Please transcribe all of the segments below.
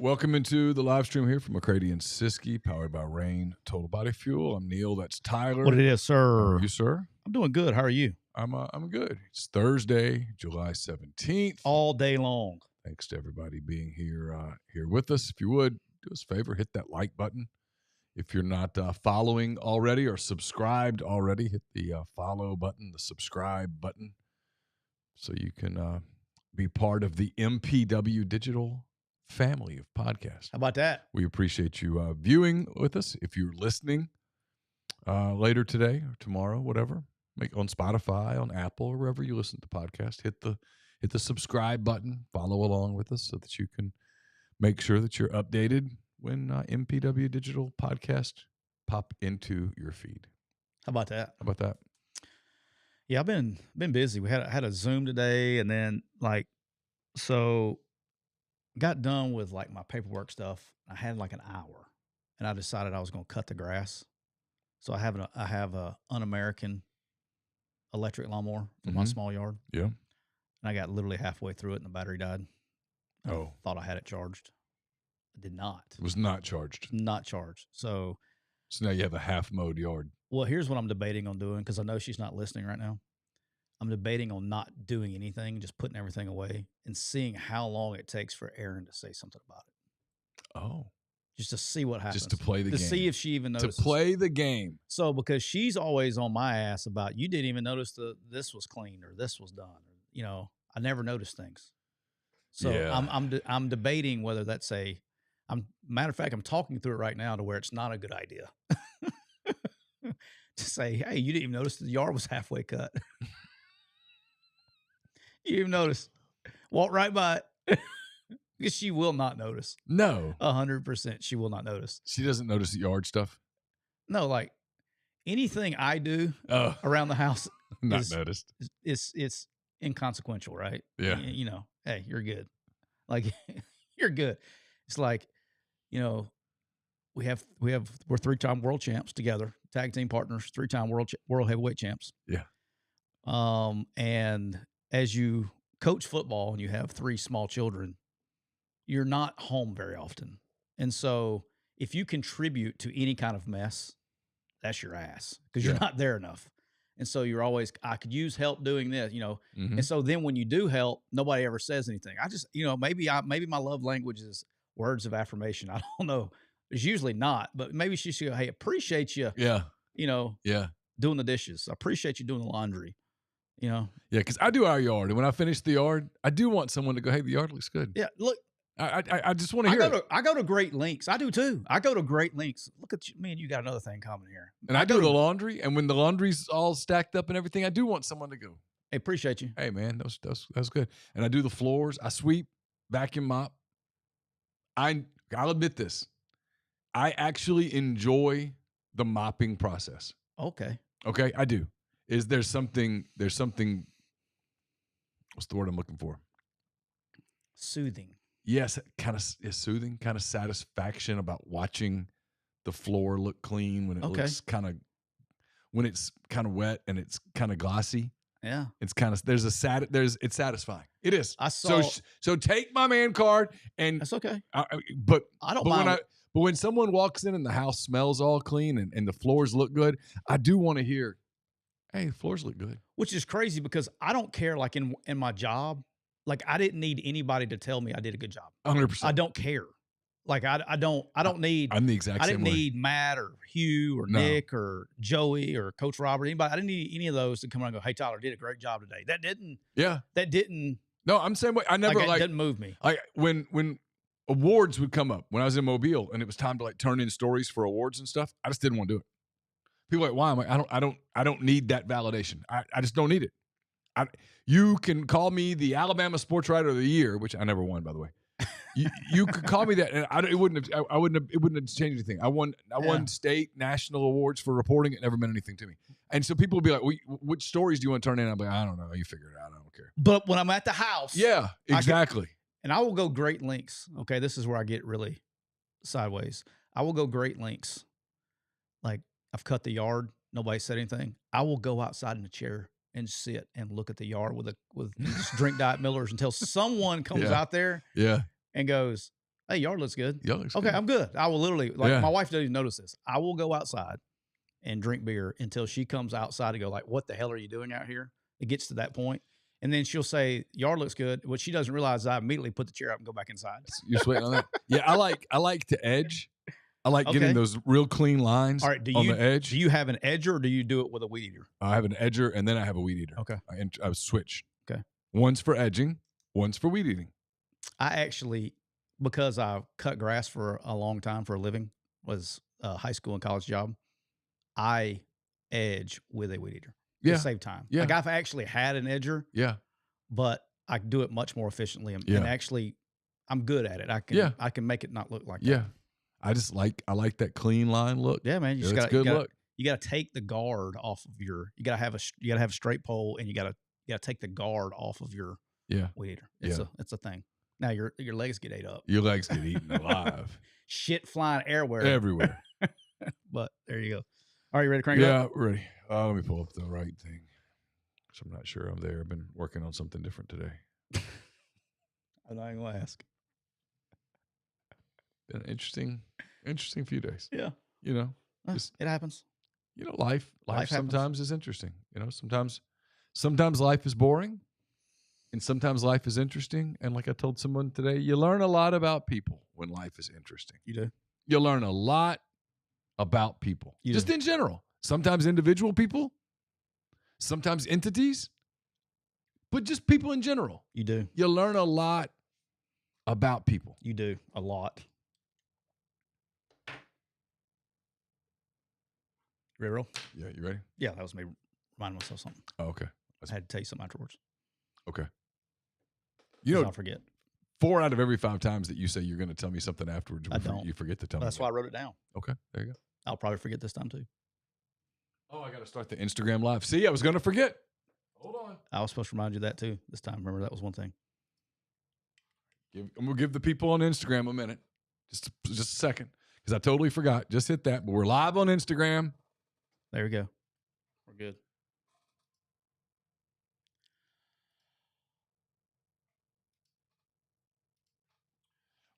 welcome into the live stream here from McCready and Siskey, powered by Rain Total Body Fuel. I'm Neal. That's Tyler. What it is, sir? How are you, sir? I'm doing good. How are you? I'm good. It's Thursday, July 17th. All day long. Thanks to everybody being here with us. If you would, do us a favor, hit that like button. If you're not following already or subscribed already, hit the follow button, the subscribe button, so you can be part of the MPW Digital family of podcasts. How about that? We appreciate you viewing with us. If you're listening later today or tomorrow, whatever, on Spotify, on Apple, or wherever you listen to the podcast, hit the subscribe button, follow along with us so that you can make sure that you're updated when MPW Digital podcast pop into your feed. How about that? How about that? Yeah, I've been busy. We had a Zoom today, and then got done with my paperwork stuff. I had an hour, and I decided I was going to cut the grass. So I have a un-American electric lawnmower for my small yard. Yeah. And I got literally halfway through it, and the battery died. Oh. I thought I had it charged. I did not. It was not charged. Not charged. So now you have a half mowed yard. Well, here's what I'm debating on doing, because I know she's not listening right now. I'm debating on not doing anything, just putting everything away and seeing how long it takes for Erin to say something about it. Oh. Just to see what happens. Just to play the game. To see if she even notices. To play the game. So, because she's always on my ass about, you didn't even notice this was clean or this was done. Or, I never noticed things. So yeah. I'm debating whether that's matter of fact, I'm talking through it right now to where it's not a good idea. To say, hey, you didn't even notice the yard was halfway cut. You didn't even notice. Walk right by it. Because she will not notice. No. 100% she will not notice. She doesn't notice the yard stuff? No, anything I do around the house not noticed. It's inconsequential, right? Yeah. Hey, you're good. You're good. It's we're 3-time world champs together, tag team partners, 3-time world heavyweight champs. Yeah. And as you coach football and you have 3 small children, you're not home very often. And so if you contribute to any kind of mess, that's your ass, because you're not there enough. And so you're always, I could use help doing this, And so then when you do help, nobody ever says anything. I just, maybe my love language is words of affirmation. I don't know. It's usually not, but maybe she should go, hey, appreciate you. Yeah. Doing the dishes. I appreciate you doing the laundry. Yeah, because I do our yard, and when I finish the yard, I do want someone to go, hey, the yard looks good. Yeah, look. I just want to hear it. I go to great lengths. I do too. I go to great lengths. Look at you, me and you got another thing common here. And I do the laundry, and when the laundry's all stacked up and everything, I do want someone to go, hey, appreciate you. Hey, man, that's good. And I do the floors. I sweep, vacuum mop. I'll admit this. I actually enjoy the mopping process. Okay, I do. There's something, what's the word I'm looking for? Soothing. Yes, kind of soothing, kind of satisfaction about watching the floor look clean when it looks when it's kind of wet and it's kind of glossy. Yeah. It's kind of, it's satisfying. It is. I saw. So take my man card and. That's okay. But I don't mind. But when someone walks in and the house smells all clean and the floors look good, I do want to hear, hey, the floors look good. Which is crazy, because I don't care, in my job, I didn't need anybody to tell me I did a good job. 100%. I don't care. I don't need. I'm the exact same way. I didn't need Matt or Hugh or Nick or Joey or Coach Robert, anybody. I didn't need any of those to come around and go, hey, Tyler, did a great job today. That didn't. Yeah. That didn't. No, I'm the same way. I never it didn't move me. When awards would come up when I was in Mobile and it was time to turn in stories for awards and stuff, I just didn't want to do it. People are like, why? I'm like, I don't need that validation. I just don't need it. You can call me the Alabama Sports Writer of the Year, which I never won, by the way. You could call me that, and it wouldn't have changed anything. I won state, national awards for reporting. It never meant anything to me. And so people would be like, which stories do you want to turn in? I'm like, I don't know. You figure it out. I don't care. But when I'm at the house. Yeah, exactly. And I will go great lengths. Okay, this is where I get really sideways. I will go great lengths. I've cut the yard. Nobody said anything. I will go outside in the chair and sit and look at the yard with just drink Diet Millers until someone comes out there and goes, Hey, yard looks good. Yard looks okay, good. I'm good. I will literally, like, Yeah. my wife doesn't even notice this. I will go outside and drink beer until she comes outside and go like, what the hell are you doing out here? It gets to that point. And then she'll say, yard looks good. What she doesn't realize is I immediately put the chair up and go back inside. You're sweating on that? Yeah, I like to edge. I like Okay. getting those real clean lines All right. on the edge. Do you have an edger or do you do it with a weed eater? I have an edger and then I have a weed eater. Okay. I switch. Okay. One's for edging, one's for weed eating. I actually, because I cut grass for a long time for a living, was a high school and college job, I edge with a weed eater to save time. Yeah. Like I've actually had an edger, but I do it much more efficiently. And actually, I'm good at it. I can make it not look like that. Yeah. I like that clean line look. Yeah, man. That's good look. You got to take the guard off of your. You got to have a straight pole, and you got to take the guard off of your weed eater. It's a thing. Now your legs get ate up. Your legs get eaten alive. Shit flying everywhere. But there you go. Are you ready to crank it up? Yeah, ready. Let me pull up the right thing. So I'm not sure I'm there. I've been working on something different today. I'm not even gonna ask. Been an interesting few days. Yeah. You know, it happens. You know, life happens. sometimes is interesting. You know, sometimes life is boring, and sometimes life is interesting. And like I told someone today, you learn a lot about people when life is interesting. You do. You learn a lot about people, just in general. Sometimes individual people, sometimes entities, but just people in general. You do. You learn a lot about people. You do a lot. Ready to roll? Yeah, you ready? Yeah, that was me reminding myself something. Oh, okay. I had to tell you something afterwards. Okay. You know, I'll forget. 4 out of every 5 times that you say you're going to tell me something afterwards, I don't. You forget to tell me. That's why I wrote it down. Okay, there you go. I'll probably forget this time too. Oh, I got to start the Instagram live. See, I was going to forget. Hold on. I was supposed to remind you of that too this time. Remember, that was one thing. We'll give the people on Instagram a minute. Just a second. Because I totally forgot. Just hit that. But we're live on Instagram. There we go. We're good.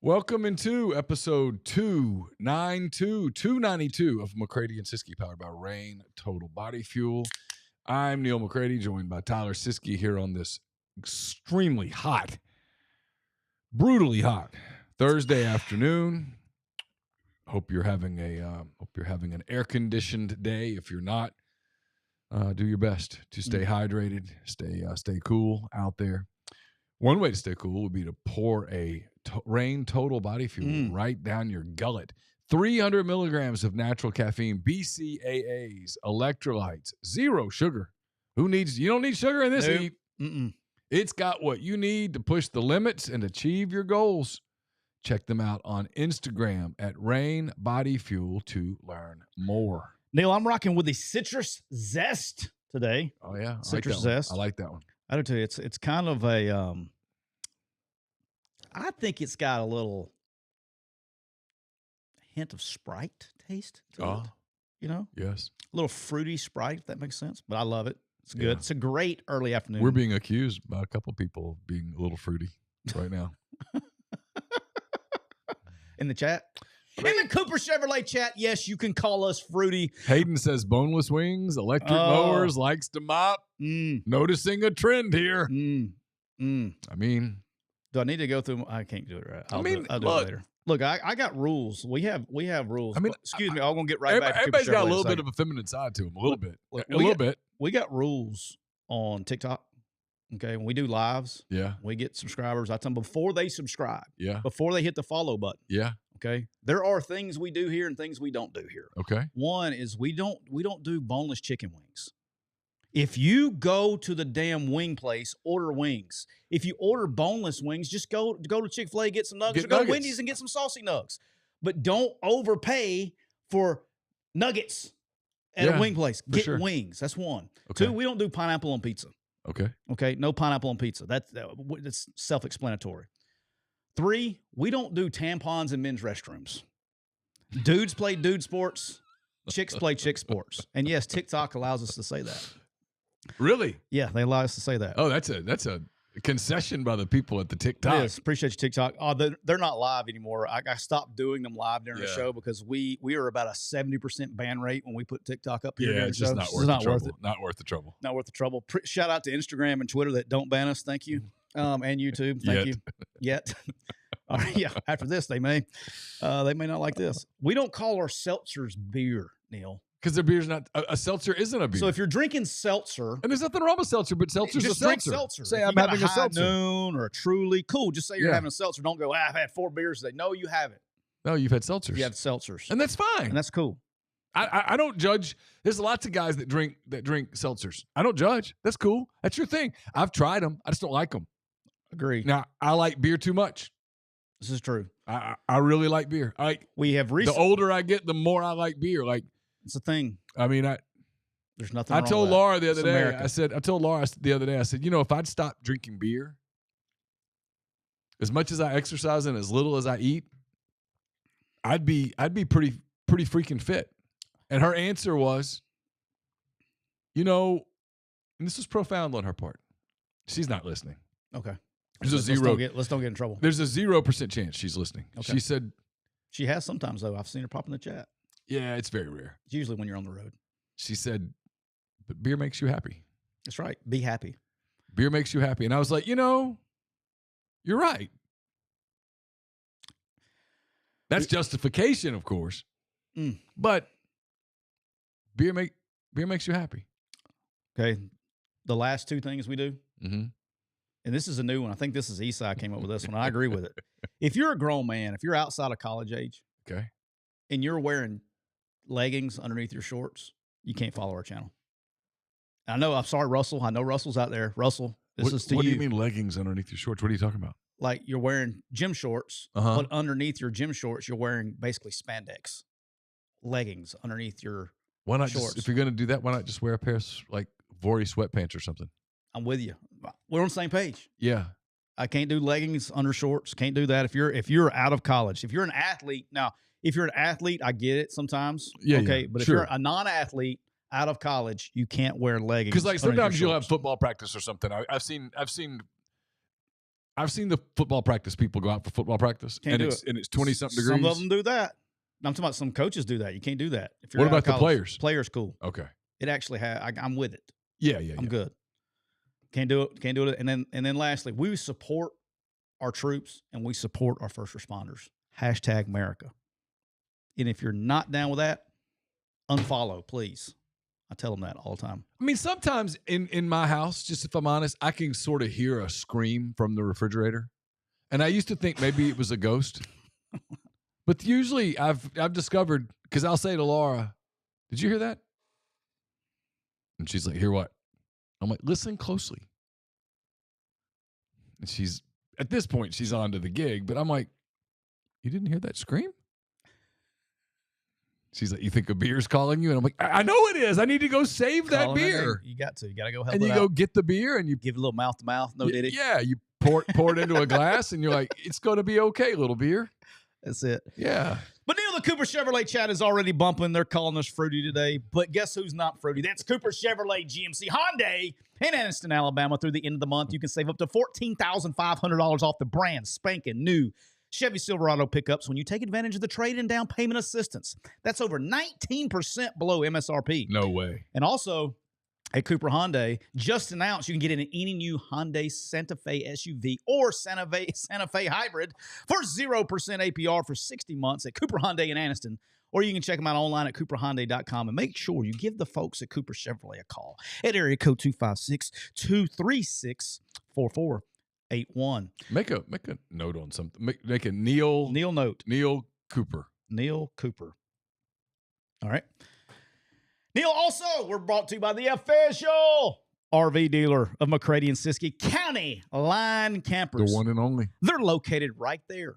Welcome into episode 292 of McCready and Siskey, powered by Rain Total Body Fuel. I'm Neal McCready, joined by Tyler Siskey here on this extremely hot, brutally hot Thursday afternoon. Hope you're having an air-conditioned day. If you're not, do your best to stay hydrated, stay cool out there. One way to stay cool would be to pour a Rain Total Body Fuel right down your gullet. 300 milligrams of natural caffeine, BCAAs, electrolytes, 0 sugar. You don't need sugar in this heat. It's got what you need to push the limits and achieve your goals. Check them out on Instagram at Rain Body Fuel to learn more. Neal, I'm rocking with the citrus zest today. Oh yeah, citrus zest. I like that one. I do too. It's kind of a. I think it's got a little hint of Sprite taste to it. You know? Yes. A little fruity Sprite, if that makes sense. But I love it. It's good. Yeah. It's a great early afternoon. We're being accused by a couple people of being a little fruity right now. In the chat? In the Cooper Chevrolet chat, yes, you can call us fruity. Hayden says boneless wings, electric mowers, likes to mop. Noticing a trend here. I mean, do I need to go through? I can't do it right. I'll do it later. Look, I got rules. We have rules. I mean, excuse me. I'm gonna get right back. Everybody's got a little bit of a feminine side to them. A little bit. A little bit. We got rules on TikTok. Okay, when we do lives, we get subscribers. I tell them before they subscribe, before they hit the follow button, okay. There are things we do here and things we don't do here. Okay. One is we don't do boneless chicken wings. If you go to the damn wing place, order wings. If you order boneless wings, just go to Chick-fil-A, get some nuggets, or go to Wendy's and get some saucy nugs. But don't overpay for nuggets at a wing place. Get wings. That's one. Okay. 2, we don't do pineapple on pizza. Okay. No pineapple on pizza. That's self-explanatory. 3, we don't do tampons in men's restrooms. Dudes play dude sports. Chicks play chick sports. And yes, TikTok allows us to say that. Really? Yeah, they allow us to say that. Oh, that's a concession by the people at the TikTok. Yes, appreciate you, TikTok. Oh, they're not live anymore. I stopped doing them live during the show because we are about a 70% ban rate when we put TikTok up here. Yeah, during it's the just show. not worth the trouble. Not worth the trouble. Not worth the trouble. Shout out to Instagram and Twitter that don't ban us. Thank you. And YouTube. Thank you. Yet. All right, yeah. After this, they may not like this. We don't call our seltzers beer, Neal. Because their beer's not a seltzer isn't a beer. So if you're drinking seltzer, and there's nothing wrong with seltzer, but seltzer's just a drink seltzer. seltzer. Say if I'm having a High seltzer Noon or a Truly. Cool. Just say you're having a seltzer. Don't go. I've had 4 beers today. No, you haven't. No, you've had seltzers. You have seltzers, and that's fine. And that's cool. I don't judge. There's lots of guys that drink seltzers. I don't judge. That's cool. That's your thing. I've tried them. I just don't like them. Agree. Now I like beer too much. This is true. I really like beer. The older I get, the more I like beer. Like it's a thing. I mean, there's nothing. I told Laura the other day. America. I told Laura the other day. I said, if I'd stop drinking beer, as much as I exercise and as little as I eat, I'd be pretty freaking fit. And her answer was, and this was profound on her part. She's not listening. Okay. Let's don't get in trouble. There's a 0% chance she's listening. Okay. She said she has sometimes though. I've seen her pop in the chat. Yeah, it's very rare. It's usually when you're on the road. She said, but beer makes you happy. That's right. Be happy. Beer makes you happy. And I was like, you're right. That's justification, of course. But beer makes you happy. Okay. The last 2 things we do. Mm-hmm. And this is a new one. I think this is Eastside came up with this one. I agree with it. If you're a grown man, if you're outside of college age, okay, and you're wearing leggings underneath your shorts, you can't follow our channel. I'm sorry, Russell. I know Russell's out there. Russell, this is to you. What do you mean leggings underneath your shorts? What are you talking about? Like you're wearing gym shorts, but underneath your gym shorts, you're wearing basically spandex leggings underneath your Why not shorts. If you're going to do that, why not just wear a pair of Vori sweatpants or something? I'm with you. We're on the same page. Yeah. I can't do leggings under shorts. Can't do that. If you're out of college, if you're an athlete, now, if you're an athlete, I get it sometimes. Yeah. Okay. Yeah, but sure. if you're a non-athlete out of college, you can't wear leggings. Because sometimes you'll have football practice or something. I've seen the football practice people go out for football practice and it's 20-something degrees. Some of them do that. I'm talking about some coaches do that. You can't do that. If you're what about the players? Players, cool. Okay. It actually I'm with it. Yeah. I'm good. Can't do it. And then lastly, we support our troops and we support our first responders. #America. And if you're not down with that, unfollow, please. I tell them that all the time. I mean, sometimes in my house, just if I'm honest, I can sort of hear a scream from the refrigerator. And I used to think maybe it was a ghost. But usually I've discovered, because I'll say to Laura, did you hear that? And she's like, hear what? I'm like, listen closely. And at this point, she's on to the gig, but I'm like, you didn't hear that scream? She's like, you think a beer's calling you? And I'm like, I know it is. I need to go save that beer. You got to go help and you it go out. get the beer and you give it a little mouth to mouth. No diddy. Yeah, you pour it into a glass and you're like, it's going to be okay, little beer. That's it. Yeah. But Neal, the Cooper Chevrolet chat is already bumping. They're calling us fruity today. But guess who's not fruity? That's Cooper Chevrolet GMC Hyundai in Anniston, Alabama. Through the end of the month, you can save up to $14,500 off the brand spanking new Chevy Silverado pickups when you take advantage of the trade and down payment assistance. That's over 19% below MSRP. No way. And also, at Cooper Hyundai, just announced you can get in any new Hyundai Santa Fe SUV or Santa Fe Hybrid for 0% APR for 60 months at Cooper Hyundai in Anniston. Or you can check them out online at cooperhyundai.com and make sure you give the folks at Cooper Chevrolet a call at area code 256-236-4481. Make a note on something. Make a Neal note. Neal Cooper. Neal Cooper. All right. Neal, also, we're brought to you by the official RV dealer of McCready and Siskey, County Line Campers. The one and only. They're located right there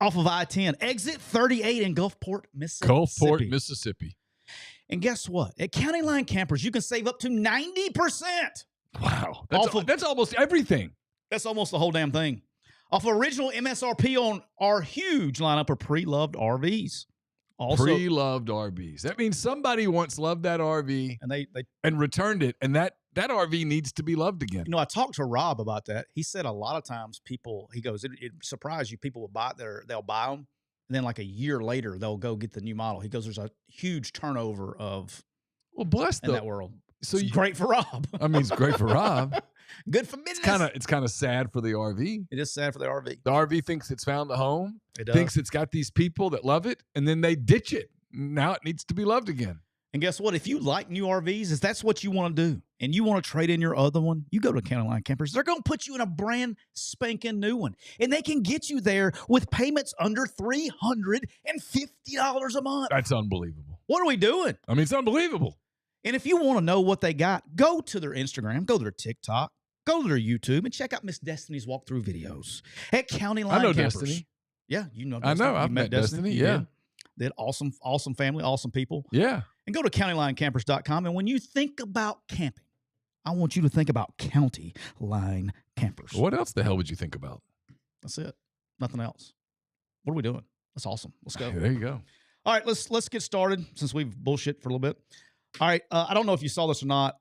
off of I-10, exit 38 in Gulfport, Mississippi. And guess what? At County Line Campers, you can save up to 90%. Wow. That's almost everything. That's almost the whole damn thing. Off original MSRP on our huge lineup of pre-loved RVs. Also, pre-loved RVs. That means somebody once loved that RV and they returned it, and that that RV needs to be loved again. I talked to Rob about that. He said a lot of times people, he goes, it surprised you. People will they'll buy them. And then like a year later, they'll go get the new model. He goes, there's a huge turnover of in that world. So it's great for Rob. I mean, it's great for Rob. Good for business. It's kind of sad for the RV. It is sad for the RV. The RV thinks it's found a home. It does. Thinks it's got these people that love it, and then they ditch it. Now it needs to be loved again. And guess what? If you like new RVs, if that's what you want to do, and you want to trade in your other one, you go to County Line Campers. They're going to put you in a brand spanking new one. And they can get you there with payments under $350 a month. That's unbelievable. What are we doing? I mean, it's unbelievable. And if you want to know what they got, go to their Instagram, go to their TikTok, go to their YouTube, and check out Miss Destiny's walkthrough videos at County Line Campers. Destiny. Yeah, you know Destiny. I know. I've met Destiny. Yeah. They're awesome family, awesome people. Yeah. And go to countylinecampers.com. And when you think about camping, I want you to think about County Line Campers. What else the hell would you think about? That's it. Nothing else. What are we doing? That's awesome. Let's go. There you go. All right, let's get started since we've bullshit for a little bit. All right, I don't know if you saw this or not.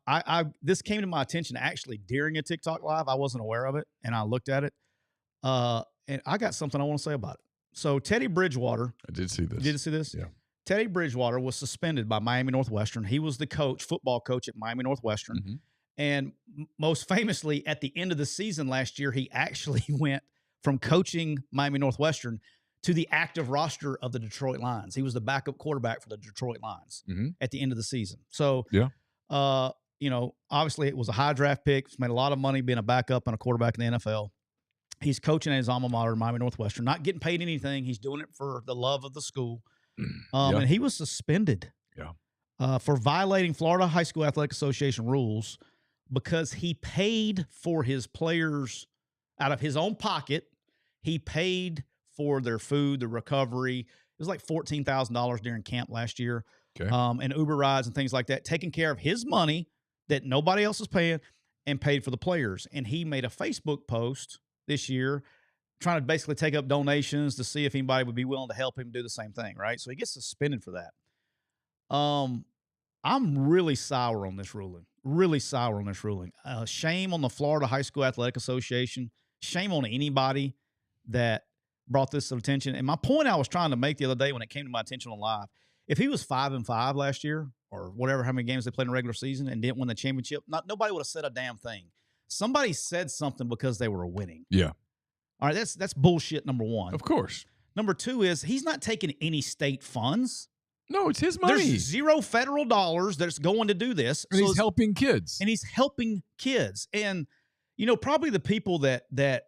This came to my attention actually during a TikTok live. I wasn't aware of it, and I looked at it. And I got something I want to say about it. So Teddy Bridgewater. I did see this. Did you see this? Yeah. Teddy Bridgewater was suspended by Miami Northwestern. He was the football coach at Miami Northwestern. Mm-hmm. And most famously, at the end of the season last year, he actually went from coaching Miami Northwestern to the active roster of the Detroit Lions. He was the backup quarterback for the Detroit Lions at the end of the season. So, obviously it was a high draft pick. He's made a lot of money being a backup and a quarterback in the NFL. He's coaching at his alma mater, Miami Northwestern, not getting paid anything. He's doing it for the love of the school. And he was suspended for violating Florida High School Athletic Association rules because he paid for his players out of his own pocket. He paid for their food, the recovery. It was like $14,000 during camp last year. Okay. And Uber rides and things like that, taking care of his money that nobody else is paying and paid for the players. And he made a Facebook post this year trying to basically take up donations to see if anybody would be willing to help him do the same thing, right? So he gets suspended for that. I'm really sour on this ruling. Shame on the Florida High School Athletic Association. Shame on anybody that brought this to attention. And my point I was trying to make the other day when it came to my attention on live, if he was 5-5 last year or whatever, how many games they played in the regular season and didn't win the championship, nobody would have said a damn thing. Somebody said something because they were winning. Yeah. All right, that's bullshit, number one. Of course. Number two is he's not taking any state funds. No, it's his money. There's zero federal dollars that's going to do this. And he's helping kids. And he's helping kids. And, probably the people that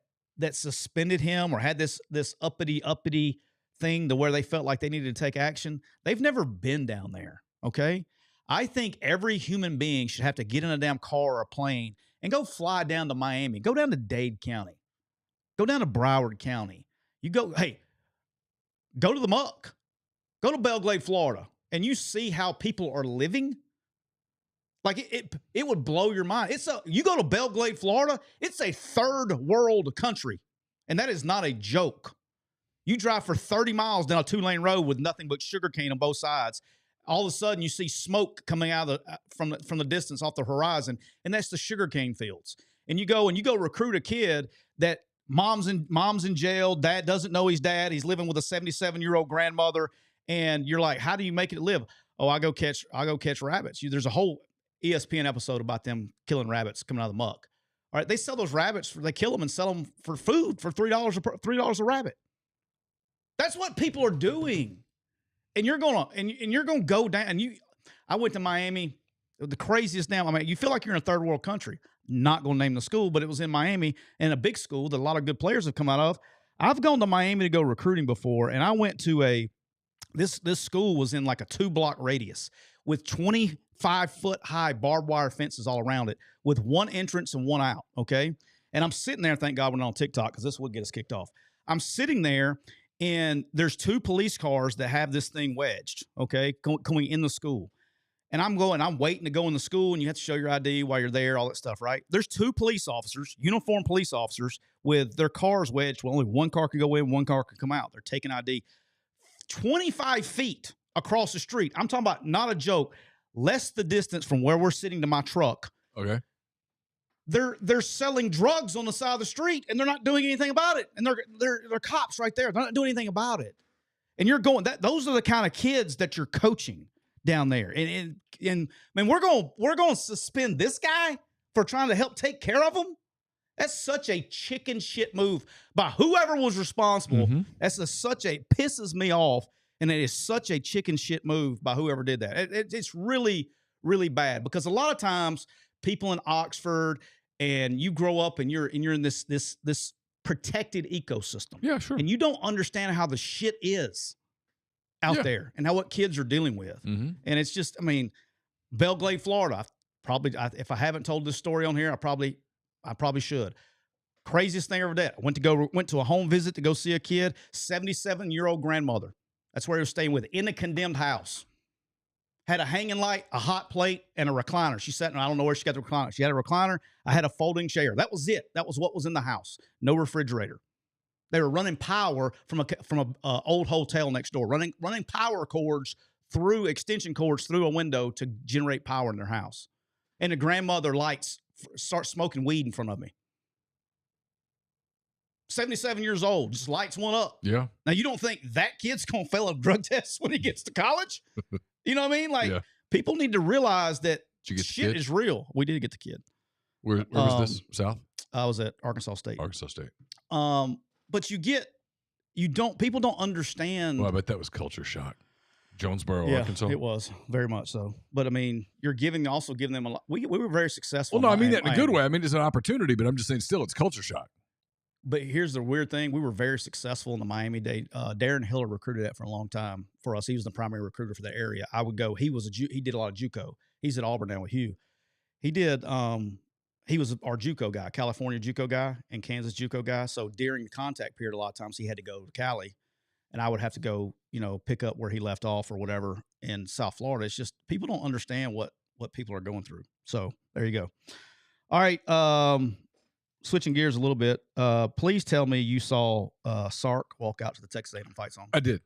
suspended him or had this uppity thing to where they felt like they needed to take action, they've never been down there, okay? I think every human being should have to get in a damn car or a plane and go fly down to Miami. Go down to Dade County. Go down to Broward County. Go to the Muck. Go to Belgrade, Florida, and you see how people are living. Like it would blow your mind. You go to Belgrade, Florida, it's a third world country, and that is not a joke. You drive for 30 miles down a 2-lane road with nothing but sugarcane on both sides. All of a sudden, you see smoke coming out of from the distance off the horizon, and that's the sugarcane fields. And you go recruit a kid that mom's in jail, dad doesn't know his dad, he's living with a 77-year-old grandmother, and you're like, how do you make it live? Oh, I go catch rabbits. There's a whole ESPN episode about them killing rabbits coming out of the muck. All right, they sell those rabbits, they kill them and sell them for food for $3 a rabbit. That's what people are doing. And you're gonna go down. I went to Miami, the craziest damn. I mean, you feel like you're in a third world country. Not gonna name the school, but it was in Miami and a big school that a lot of good players have come out of. I've gone to Miami to go recruiting before, and I went to this school was in like a 2-block radius with 25-foot high barbed wire fences all around it, with one entrance and one out. Okay, and I'm sitting there. Thank God we're not on TikTok because this would get us kicked off. I'm sitting there. And there's 2 police cars that have this thing wedged, okay, going in the school. And I'm waiting to go in the school, and you have to show your ID while you're there, all that stuff, right? There's 2 police officers, uniformed police officers, with their cars wedged. Well, only one car can go in, one car can come out. They're taking ID. 25 feet across the street. I'm talking about, not a joke, less the distance from where we're sitting to my truck. Okay. they're selling drugs on the side of the street and they're not doing anything about it. And they're cops right there. They're not doing anything about it. And you're going those are the kind of kids that you're coaching down there. And man, we're going to suspend this guy for trying to help take care of them. That's such a chicken shit move by whoever was responsible. Mm-hmm. Pisses me off. And it is such a chicken shit move by whoever did that. It's really, really bad because a lot of times people in Oxford and you grow up and you're in this protected ecosystem. Yeah, sure. And you don't understand how the shit is out there and what kids are dealing with. Mm-hmm. And it's just, I mean, Belglade, Florida. If I haven't told this story on here, I probably should. Craziest thing I ever did. I went to a home visit to go see a kid, 77-year-old grandmother. That's where he was staying with, in a condemned house. Had a hanging light, a hot plate, and a recliner. She sat, and I don't know where she got the recliner. She had a recliner. I had a folding chair. That was it. That was what was in the house. No refrigerator. They were running power from a old hotel next door, running power cords extension cords through a window to generate power in their house. And the grandmother starts smoking weed in front of me. 77 years old, just lights one up. Yeah. Now, you don't think that kid's going to fail a drug test when he gets to college? You know what I mean? Like, people need to realize that shit is real. We did get the kid. Where was this? South? I was at Arkansas State. But people don't understand. Well, I bet that was culture shock. Jonesboro, Arkansas. It was very much so. But I mean, you're also giving them a lot. We were very successful. Well, no, I mean that in a good way. I mean, it's an opportunity, but I'm just saying still, it's culture shock. But here's the weird thing. We were very successful in the Miami day. Darren Hiller recruited that for a long time for us. He was the primary recruiter for the area. I would go. He did a lot of JUCO. He's at Auburn now with Hugh. He did. He was our JUCO guy, California JUCO guy and Kansas JUCO guy. So during the contact period, a lot of times he had to go to Cali, and I would have to go, pick up where he left off or whatever in South Florida. It's just people don't understand what people are going through. So there you go. All right. Switching gears a little bit, please tell me you saw Sark walk out to the Texas A&M fight song. I did.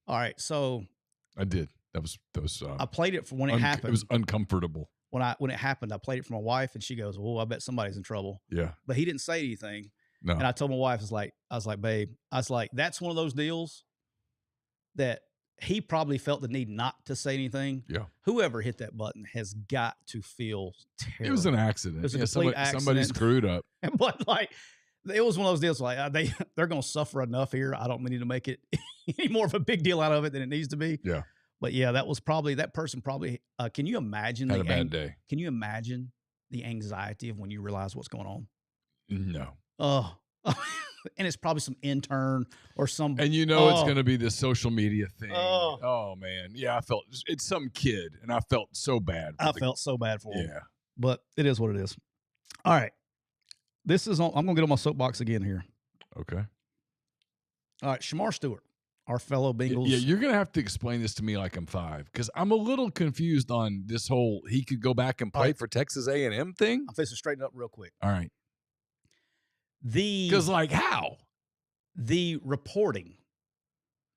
All right, so I did. That was. I played it for when it happened. It was uncomfortable. When it happened, I played it for my wife, and she goes, "Well, I bet somebody's in trouble." Yeah, but he didn't say anything. No, and I told my wife, I was like, babe, that's one of those deals that he probably felt the need not to say anything. Yeah. Whoever hit that button has got to feel terrible. It was an accident. It was a complete accident. Somebody screwed up. But it was one of those deals they're going to suffer enough here. I don't need to make it any more of a big deal out of it than it needs to be. Yeah. But yeah, that person probably, can you imagine had a bad day? Can you imagine the anxiety of when you realize what's going on? No. Oh, and it's probably some intern or some. And it's going to be this social media thing. Oh man. Yeah. It's some kid and I felt so bad. I felt so bad for him. Yeah. But it is what it is. All right. I'm going to get on my soapbox again here. Okay. All right. Shamar Stewart, our fellow Bengals. Yeah. You're going to have to explain this to me like I'm 5 because I'm a little confused on this whole, he could go back and play for Texas A&M thing. I'm fixing to straighten up real quick. All right. Because how? The reporting,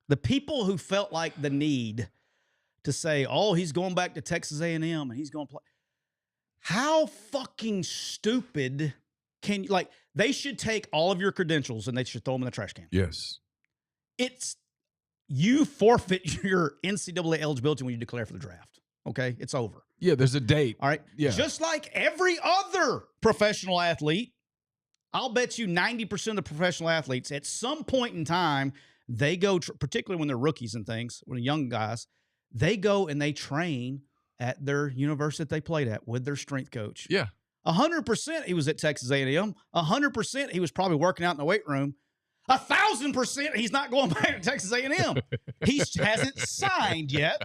the people who felt like the need to say, "Oh, he's going back to Texas A&M and he's going to play." How fucking stupid can you they should take all of your credentials and they should throw them in the trash can. Yes. You forfeit your NCAA eligibility when you declare for the draft. Okay, it's over. Yeah, there's a date. All right. Yeah. Just like every other professional athlete. I'll bet you 90% of the professional athletes at some point in time, they go, particularly when they're rookies and things, when they're young guys, they go and they train at their university that they played at with their strength coach. Yeah. 100% he was at Texas A&M. 100% he was probably working out in the weight room. 1,000% he's not going back to Texas A&M. He hasn't signed yet.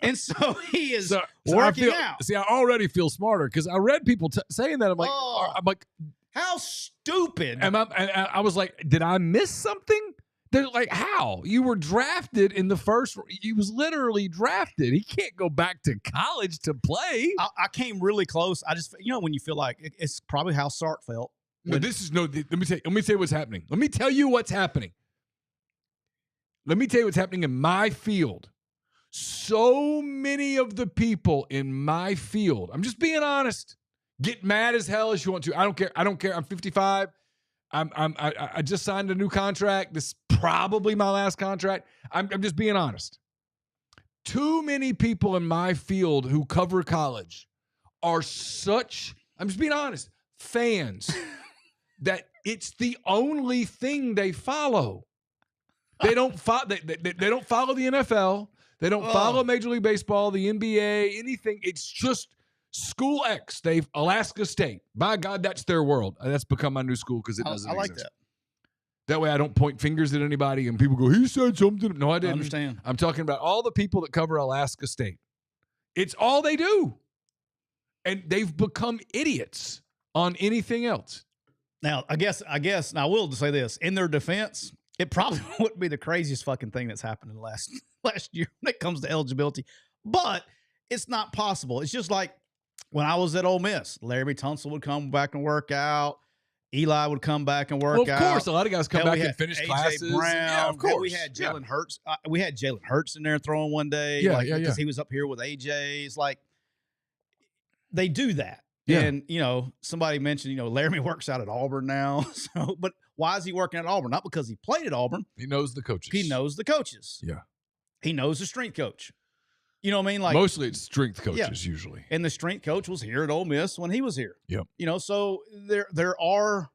And so he is working out. See, I already feel smarter because I read people saying that. I'm like, how stupid. And I was like, did I miss something? They're like, how? You were drafted in the first. He was literally drafted. He can't go back to college to play. I came really close. I just, when you feel like it's probably how Sark felt. Let me tell you what's happening. Let me tell you what's happening. Let me tell you what's happening in my field. So many of the people in my field, I'm just being honest, Get mad as hell as you want to. I don't care. I don't care. I'm 55. I just signed a new contract. This is probably my last contract. I'm just being honest. Too many people in my field who cover college are such, I'm just being honest, fans that it's the only thing they follow. They don't follow. They don't follow the NFL. They don't follow Major League Baseball, the NBA, anything. It's just School X. They've Alaska State. By God, that's their world. That's become my new school because it doesn't exist. I like that. That way I don't point fingers at anybody and people go, he said something. No, I didn't. I understand. I'm talking about all the people that cover Alaska State. It's all they do. And they've become idiots on anything else. Now, I guess, and I will say this, in their defense, it probably wouldn't be the craziest fucking thing that's happened in the last year when it comes to eligibility, but it's not possible. It's just like when I was at Ole Miss, Larry Tunsil would come back and work out. Eli would come back and work out. Of course, a lot of guys come back and finish classes. Brown. Yeah, of course. We had Jalen Hurts. We had Jalen Hurts in there throwing one day. Because he was up here with AJ. It's like they do that. Yeah. And, somebody mentioned, Laramie works out at Auburn now. So, but why is he working at Auburn? Not because he played at Auburn. He knows the coaches. He knows the coaches. Yeah. He knows the strength coach. You know what I mean? Like mostly it's strength coaches usually. And the strength coach was here at Ole Miss when he was here. Yep. So there are,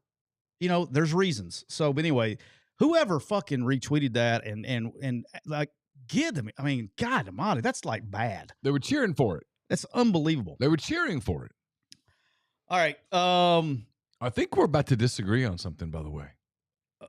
there's reasons. So but anyway, whoever fucking retweeted that and like give them, I mean, God almighty, that's like bad. They were cheering for it. That's unbelievable. They were cheering for it. All right. I think we're about to disagree on something, by the way.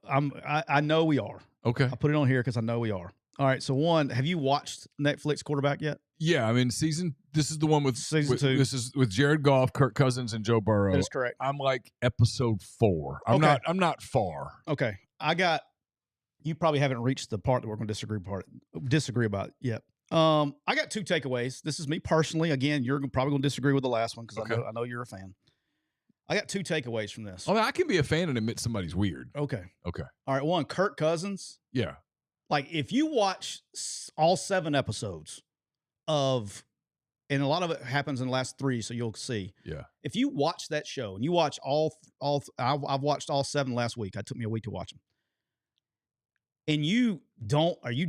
I know we are. Okay. I put it on here because I know we are. All right. So one, have you watched Netflix Quarterback yet? Yeah. I mean, this is the one with season 2. This is with Jared Goff, Kirk Cousins, and Joe Burrow. That is correct. I'm like episode 4. I'm not far. Okay. You probably haven't reached the part that we're going to disagree about yet. I got 2 takeaways. This is me personally. Again, you're probably going to disagree with the last one because I know you're a fan. I got 2 takeaways from this. I mean, I can be a fan and admit somebody's weird. Okay. All right. One, Kirk Cousins. Yeah. Like if you watch all 7 episodes and a lot of it happens in the last 3, so you'll see. Yeah. If you watch that show and you watch I've watched all 7 last week. It took me a week to watch them. And you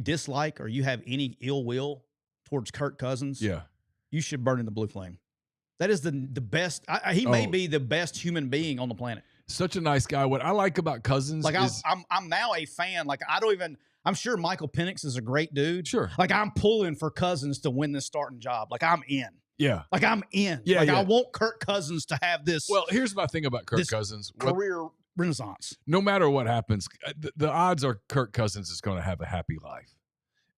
dislike or you have any ill will towards Kirk Cousins, you should burn in the blue flame. That is the best. He may be the best human being on the planet. Such a nice guy. What I like about Cousins is I'm now a fan. Like I'm sure Michael Penix is a great dude. Sure. Like I'm pulling for Cousins to win this starting job. Like I'm in. Yeah. Like I'm in. Yeah. I want Kirk Cousins to have this. Well, here's my thing about Kirk Cousins. Career renaissance. No matter what happens, the odds are Kirk Cousins is going to have a happy life.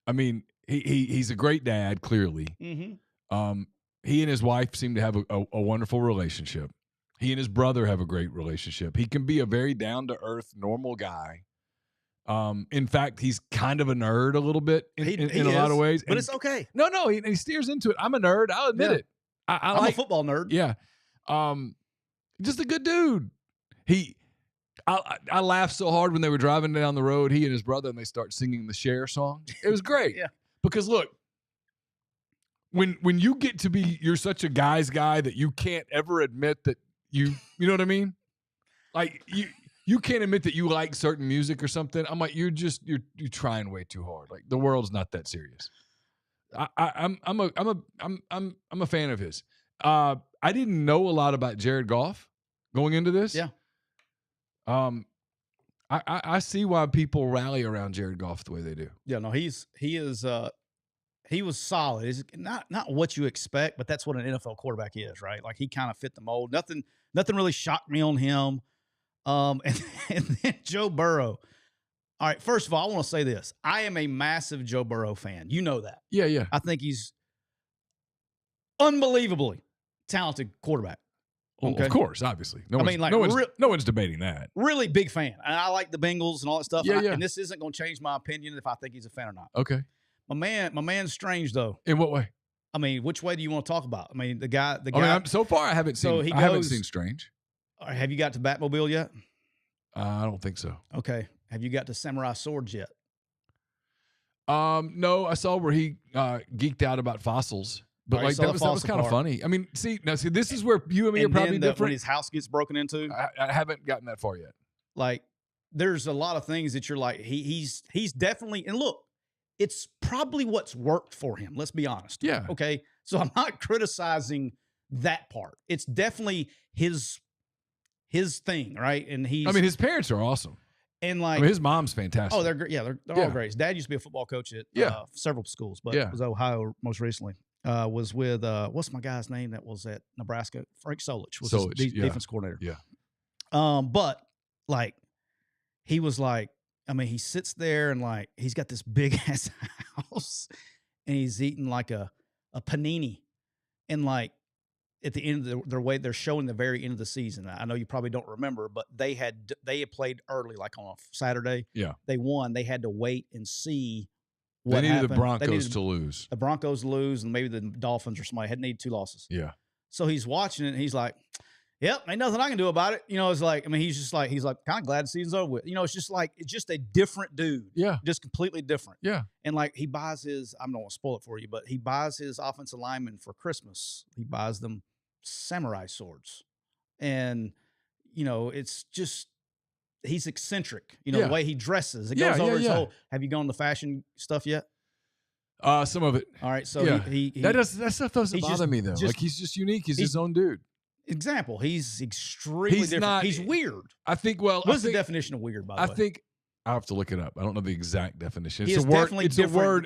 I mean, he's a great dad, clearly. Mm-hmm. He and his wife seem to have a wonderful relationship. He and his brother have a great relationship. He can be a very down-to-earth, normal guy. In fact, he's kind of a nerd a little bit in a lot of ways. But it's okay. No, he steers into it. I'm a nerd. I'll admit it. I'm a football nerd. Yeah. Just a good dude. I laughed so hard when they were driving down the road, he and his brother, and they start singing the Cher song. It was great. Yeah. Because look, when you get to be, you're such a guy's guy that you can't ever admit that you know what I mean? Like you can't admit that you like certain music or something. I'm like, you're trying way too hard. Like the world's not that serious. I'm a fan of his. I didn't know a lot about Jared Goff going into this. Yeah. I see why people rally around Jared Goff the way they do. Yeah, no, he was solid. He's not what you expect, but that's what an NFL quarterback is, right? Like he kind of fit the mold. Nothing really shocked me on him. And then Joe Burrow. All right, first of all, I want to say this. I am a massive Joe Burrow fan. You know that. Yeah. I think he's unbelievably talented quarterback. Well, of course, obviously. No one's debating that. Really big fan. And I like the Bengals and all that stuff. Yeah. And this isn't going to change my opinion if I think he's a fan or not. Okay. My man's strange though. In what way? I mean, which way do you want to talk about? I mean, the guy. So far, I haven't seen. I haven't seen Strange. Have you got to Batmobile yet? I don't think so. Okay. Have you got to Samurai Swords yet? No, I saw where he geeked out about fossils. But Right, like so that it was falls kind of apart. funny. I mean, see, this is where you and me are And probably then when different. his house gets broken into, I haven't gotten that far yet. like there's a lot of things that you're like, he's definitely, and look, it's probably what's worked for him. Let's be honest. Yeah. Okay. So I'm not criticizing that part. It's definitely his thing, right? And his parents are awesome. and like his mom's fantastic. oh, they're great. Yeah, they're all great. His dad used to be a football coach at several schools, but it was Ohio most recently. Was with what's my guy's name that was at Nebraska? Frank Solich was his defense coordinator. Yeah. But like he was like, I mean, he sits there and like he's got this big ass house and he's eating like a panini. And like at the end of they're showing the very end of the season. I know you probably don't remember, but they had played early, like on a Saturday. Yeah. They won. They had to wait and see what they needed happened. the Broncos to lose. The Broncos lose, and maybe the Dolphins or somebody had needed 2 losses. Yeah. So he's watching it and he's like, yep, ain't nothing I can do about it. It's like, I mean, he's like kind of glad the season's over with. It's just a different dude. Yeah. Just completely different. Yeah. And like he buys I don't want to spoil it for you, but he buys his offensive linemen for Christmas. He buys them samurai swords. And, it's just, he's eccentric. The way he dresses. It goes over his whole, have you gone to fashion stuff yet? Some of it. All right. So he that stuff doesn't bother me though. Like he's just unique. He's his own dude. Example, he's extremely different. He's weird. I think. Well, what's the definition of weird? By the way, I think I have to look it up. I don't know the exact definition. It's a word.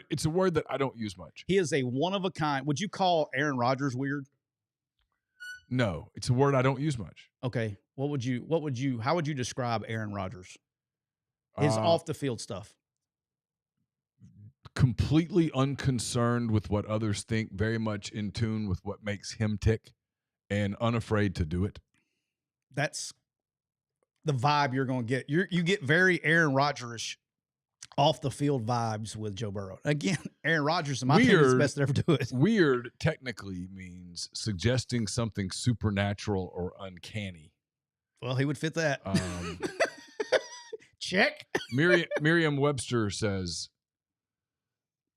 It's a word that I don't use much. He is a one of a kind. Would you call Aaron Rodgers weird? No, it's a word I don't use much. Okay, how would you describe Aaron Rodgers? His off the field stuff. Completely unconcerned with what others think. Very much in tune with what makes him tick. And unafraid to do it. That's the vibe you're going to get. You get very Aaron Rodgers-ish off the field vibes with Joe Burrow. Again, Aaron Rodgers, in my opinion, is the best to ever do it. Weird technically means suggesting something supernatural or uncanny. Well, he would fit that. Check. Merriam-Webster says,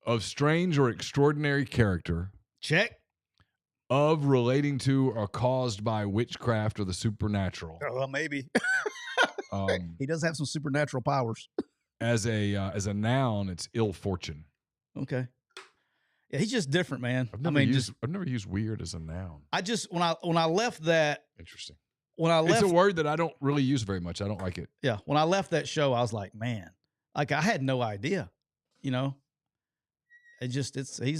of strange or extraordinary character. Check. Of, relating to, or caused by witchcraft or the supernatural. Oh, well, maybe. He does have some supernatural powers. As a noun, it's ill fortune. Okay. Yeah, he's just different, man. I've never used weird as a noun. I just when I left that. Interesting. It's a word that I don't really use very much. I don't like it. Yeah. When I left that show, I was like, man, like I had no idea. He's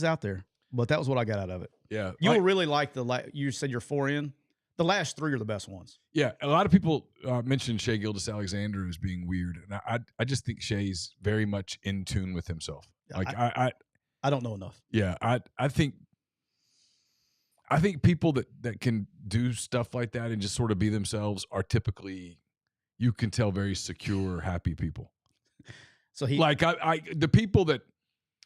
out there. But that was what I got out of it. Yeah. You'll really like you said you're 4 in. The last 3 are the best ones. Yeah. A lot of people mentioned Shai Gilgeous-Alexander as being weird. And I just think Shai's very much in tune with himself. Like I don't know enough. Yeah. I think people that can do stuff like that and just sort of be themselves are typically, you can tell, very secure, happy people. So the people that,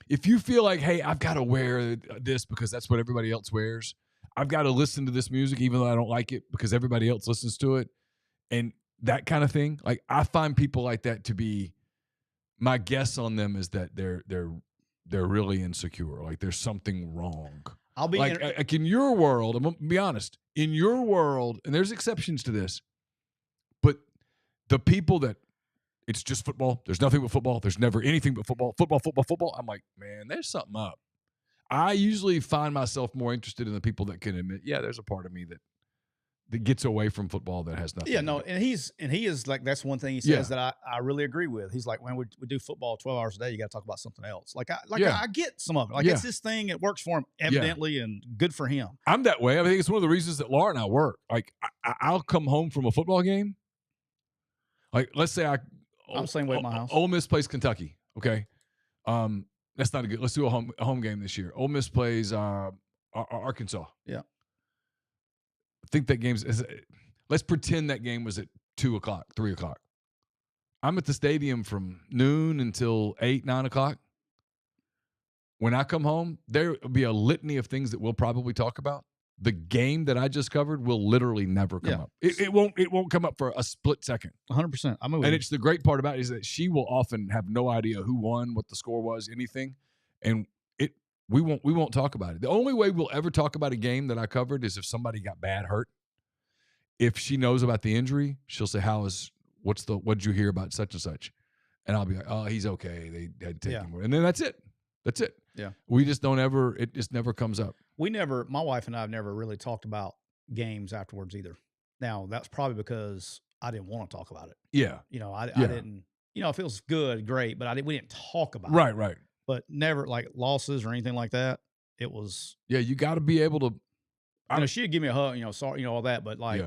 if you feel like, hey, I've got to wear this because that's what everybody else wears. I've got to listen to this music even though I don't like it because everybody else listens to it. And that kind of thing. Like I find people like that to be, my guess on them is that they're really insecure. Like there's something wrong. I'll be like in your world, I'm going to be honest, in your world, and there's exceptions to this, but the people that, it's just football. There's nothing but football. There's never anything but football. Football. I'm like, man, there's something up. I usually find myself more interested in the people that can admit, yeah, there's a part of me that gets away from football that has nothing. Yeah, no, and he is like, that's one thing he says that I really agree with. He's like, when we do football 12 hours a day, you got to talk about something else. I get some of it. Like it's his thing. It works for him evidently, and good for him. I'm that way. I think it's one of the reasons that Laura and I work. Like I'll come home from a football game. Like let's say I'm the same way at my house. Ole Miss plays Kentucky. Okay. That's not a good. Let's do a home game this year. Ole Miss plays Arkansas. Yeah. I think that game's. Let's pretend that game was at 2:00, 3:00. I'm at the stadium from noon until 8, 9 o'clock. When I come home, there will be a litany of things that we'll probably talk about. The game that I just covered will literally never come up. It won't come up for a split second. 100%. And it's the great part about it is that she will often have no idea who won, what the score was, anything. And we won't talk about it. The only way we'll ever talk about a game that I covered is if somebody got bad hurt. If she knows about the injury, she'll say, what did you hear about such and such? And I'll be like, oh, he's okay. They had to take him. And then that's it. That's it. Yeah. We just don't ever, it just never comes up. My wife and I have never really talked about games afterwards either. Now, that's probably because I didn't want to talk about it. Yeah. I didn't, it feels good, great, but we didn't talk about it. Right. But never like losses or anything like that. It was. Yeah, you got to be able to. She'd give me a hug, sorry, all that. But like,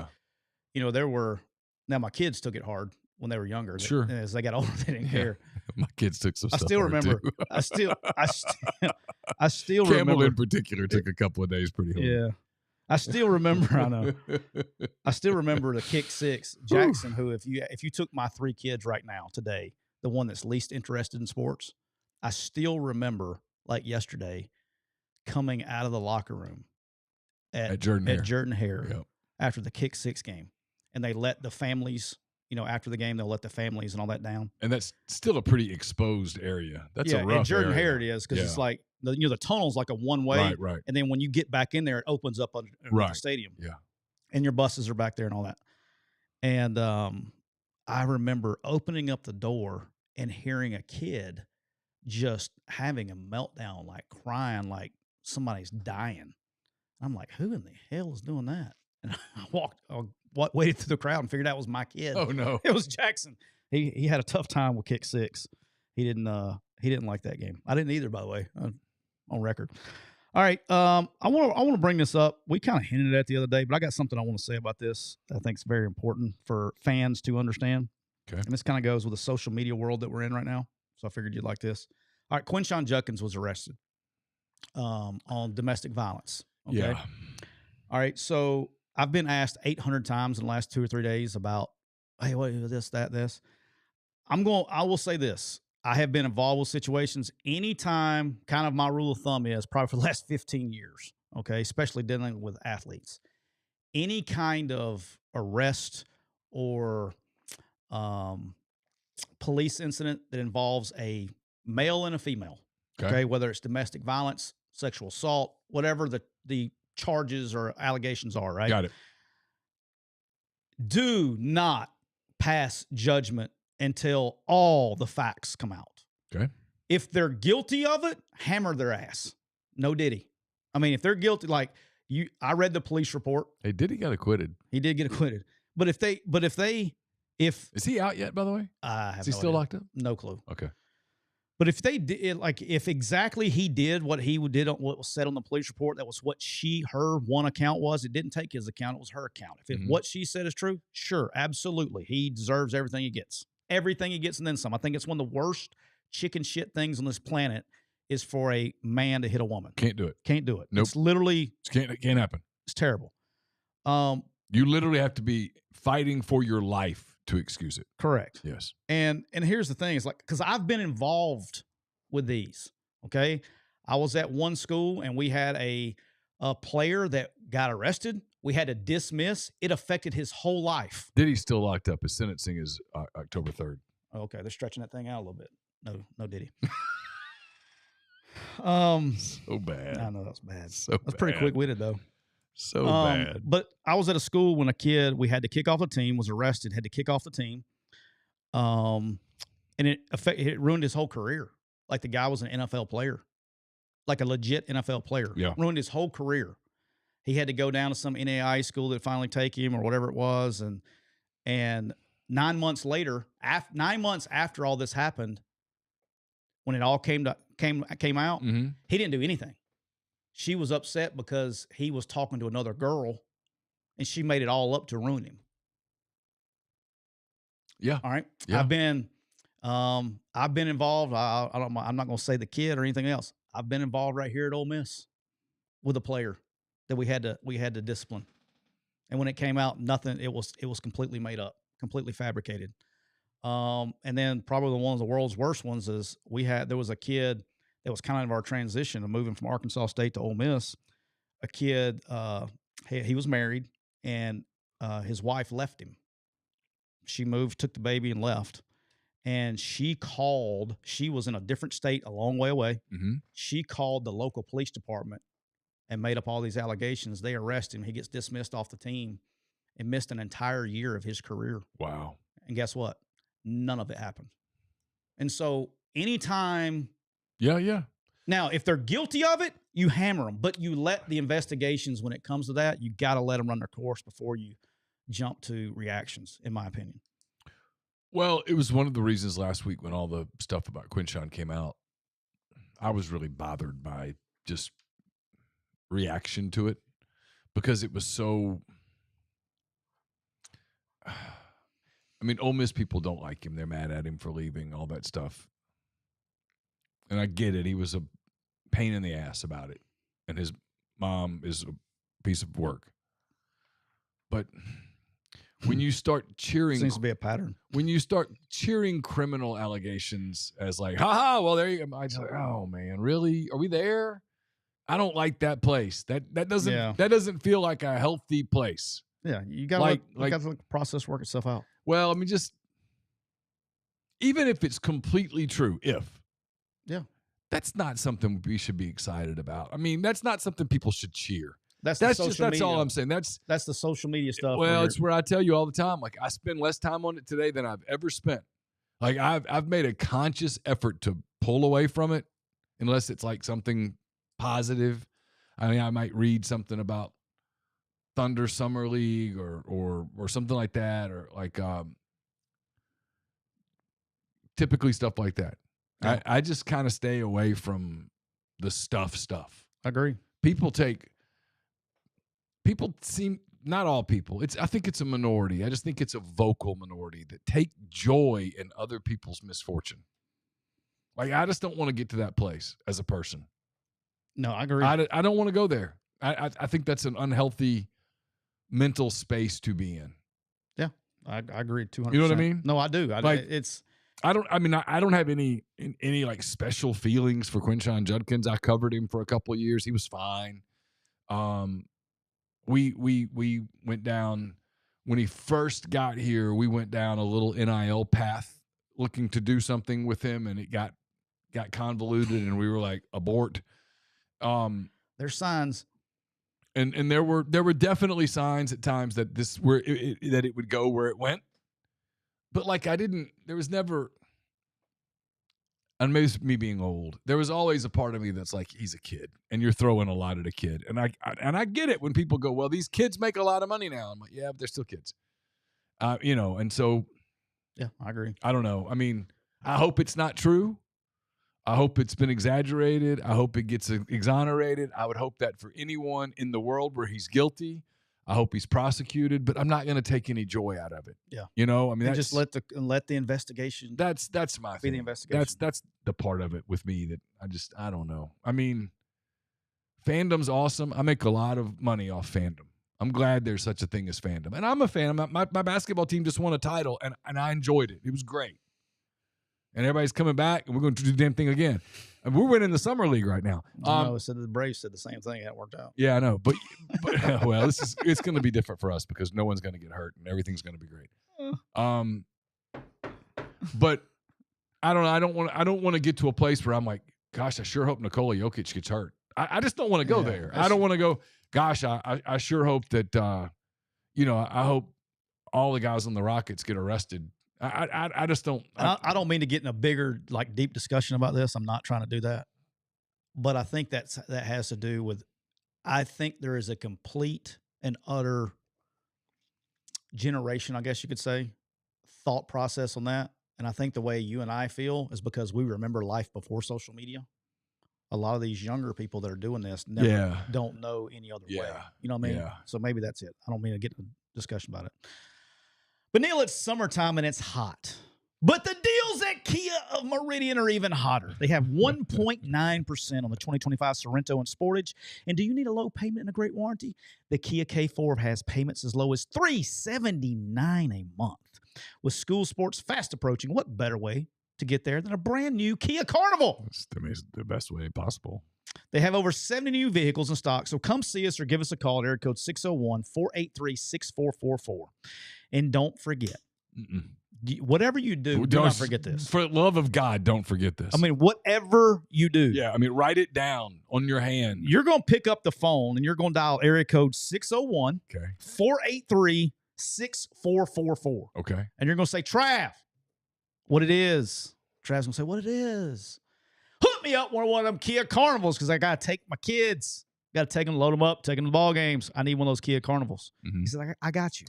now my kids took it hard when they were younger. Sure. And as they got older, they didn't care. My kids took some stuff. I still remember. Too. I still Campbell remember. in particular took a couple of days pretty hard. Yeah. I still remember. I know. I still remember the kick six. Jackson, who if you took my 3 kids right now today, the one that's least interested in sports, I still remember like yesterday coming out of the locker room at Jordan Hare after the kick 6 game, and they let the families. After the game, they'll let the families and all that down. And that's still a pretty exposed area. That's a rough at Jordan area. Hare it is because it's like the tunnel's like a one way, right. And then when you get back in there, it opens up under the stadium. Yeah, and your buses are back there and all that. And I remember opening up the door and hearing a kid just having a meltdown, like crying, like somebody's dying. I'm like, who in the hell is doing that? And I waited through the crowd and figured out it was my kid. Oh no, it was Jackson. He had a tough time with kick 6. He didn't like that game. I didn't either, by the way, on record. All right, I want to bring this up. We kind of hinted at it the other day, but I got something I want to say about this. I think it's very important for fans to understand. Okay, and this kind of goes with the social media world that we're in right now. So I figured you'd like this. All right, Quinshon Judkins was arrested on domestic violence. Okay. Yeah. All right, so I've been asked 800 times in the last 2 or 3 days about, hey, what is this, that, this? I will say this. I have been involved with situations anytime, kind of my rule of thumb is probably for the last 15 years, okay, especially dealing with athletes. Any kind of arrest or police incident that involves a male and a female, okay, whether it's domestic violence, sexual assault, whatever the charges or allegations are, right? Got it. Do not pass judgment until all the facts come out. Okay. If they're guilty of it, hammer their ass. No Diddy. I mean, if they're guilty, like I read the police report. Hey, Diddy got acquitted. He did get acquitted. But if is he out yet, by the way? Is he still locked up? No clue. Okay. But if they did, like, if exactly he did what he did, what was said on the police report, that was what her one account was. It didn't take his account; it was her account. If what she said is true, sure, absolutely, he deserves everything he gets, and then some. I think it's one of the worst chicken shit things on this planet is for a man to hit a woman. Can't do it. Can't do it. Nope. It's literally can't happen. It's terrible. You literally have to be fighting for your life to excuse it. Correct. Yes. And here's the thing, is like, because I've been involved with these. Okay. I was at one school and we had a player that got arrested. We had to dismiss. It affected his whole life. Diddy's still locked up. His sentencing is October 3rd. Okay. They're stretching that thing out a little bit. No Diddy. So bad. I know that's bad. That's pretty quick-witted though. So bad. But I was at a school when a kid, we had to kick off the team, was arrested, had to kick off the team. And it ruined his whole career. Like the guy was an NFL player, like a legit NFL player. Yeah. Ruined his whole career. He had to go down to some NAI school that finally take him or whatever it was. And 9 months later, 9 months after all this happened, when it all came out, mm-hmm. He didn't do anything. She was upset because he was talking to another girl, and she made it all up to ruin him. Yeah. All right. Yeah. I've been involved. I'm not going to say the kid or anything else. I've been involved right here at Ole Miss with a player that we had to discipline. And when it came out, nothing. It was completely made up, completely fabricated. And then probably one of the world's worst ones is there was a kid that was kind of our transition of moving from Arkansas State to Ole Miss. A kid, he was married, and his wife left him. She moved, took the baby, and left. And she was in a different state a long way away. Mm-hmm. She called the local police department and made up all these allegations. They arrest him. He gets dismissed off the team and missed an entire year of his career. Wow. And guess what? None of it happened. And so anytime. Yeah. Now, if they're guilty of it, you hammer them. But you let the investigations, when it comes to that, you got to let them run their course before you jump to reactions, in my opinion. Well, it was one of the reasons last week when all the stuff about Quinshon came out, I was really bothered by just reaction to it because it was so. I mean, Ole Miss people don't like him. They're mad at him for leaving, all that stuff. And I get it. He was a pain in the ass about it. And his mom is a piece of work. But when you start cheering. Seems to be a pattern. When you start cheering criminal allegations as like, ha, well, there you go. I just like, oh, man, really? Are we there? I don't like that place. That doesn't feel like a healthy place. Yeah, you got to let the process work itself out. Well, I mean, just even if it's completely true, that's not something we should be excited about. I mean, that's not something people should cheer. That's all I'm saying. That's the social media stuff. Well, it's where I tell you all the time. Like, I spend less time on it today than I've ever spent. Like, I've made a conscious effort to pull away from it, unless it's like something positive. I mean, I might read something about Thunder Summer League or something like that, or like typically stuff like that. Yeah. I just kind of stay away from the stuff. I agree. People seem, not all people. I think it's a minority. I just think it's a vocal minority that take joy in other people's misfortune. Like, I just don't want to get to that place as a person. No, I agree. I don't want to go there. I think that's an unhealthy mental space to be in. Yeah, I agree 200%. You know what I mean? No, I do. I don't have any like special feelings for Quinshon Judkins. I covered him for a couple of years. He was fine. We went down when he first got here. We went down a little NIL path looking to do something with him, and it got convoluted, and we were like, abort. There's signs. And there were definitely signs at times that that it would go where it went. But like, there was never, and maybe it's me being old, there was always a part of me that's like, he's a kid and you're throwing a lot at a kid. And I get it when people go, well, these kids make a lot of money now. I'm like, yeah, but they're still kids. And so. Yeah, I agree. I don't know. I mean, I hope it's not true. I hope it's been exaggerated. I hope it gets exonerated. I would hope that for anyone in the world where he's guilty, I hope he's prosecuted, but I'm not going to take any joy out of it. Yeah. I mean, just let the investigation. That's my thing. The investigation. That's the part of it with me that I don't know. I mean, fandom's awesome. I make a lot of money off fandom. I'm glad there's such a thing as fandom. And I'm a fan. My basketball team just won a title, and I enjoyed it. It was great. And everybody's coming back, and we're going to do the damn thing again. And we're winning the summer league right now. The Braves said the same thing. That worked out. Yeah, I know. But well, it's going to be different for us because no one's going to get hurt, and everything's going to be great. But I don't know. I don't want to get to a place where I'm like, gosh, I sure hope Nikola Jokic gets hurt. I just don't want to go there. I don't want to go, gosh, I sure hope that, I hope all the guys on the Rockets get arrested. I just don't. I don't mean to get in a bigger, like, deep discussion about this. I'm not trying to do that. But I think that has to do with, I think there is a complete and utter generation, I guess you could say, thought process on that. And I think the way you and I feel is because we remember life before social media. A lot of these younger people that are doing this don't know any other way. You know what I mean? Yeah. So maybe that's it. I don't mean to get in a discussion about it. But Neal, it's summertime and it's hot. But the deals at Kia of Meridian are even hotter. They have 1.9% on the 2025 Sorento and Sportage. And do you need a low payment and a great warranty? The Kia K4 has payments as low as $379 a month. With school sports fast approaching, what better way to get there than a brand new Kia Carnival? It's the best way possible. They have over 70 new vehicles in stock, so come see us or give us a call at area code 601-483-6444. And don't forget, Whatever you do not forget this. For the love of God, don't forget this. I mean, whatever you do. Yeah, I mean, write it down on your hand. You're going to pick up the phone and you're going to dial area code 601 483 6444. Okay. And you're going to say, Trav, what it is. Trav's going to say, what it is. Hook me up one of them Kia Carnivals because I got to take my kids. Got to take them, load them up, take them to ball games. I need one of those Kia Carnivals. Mm-hmm. He said, I got you.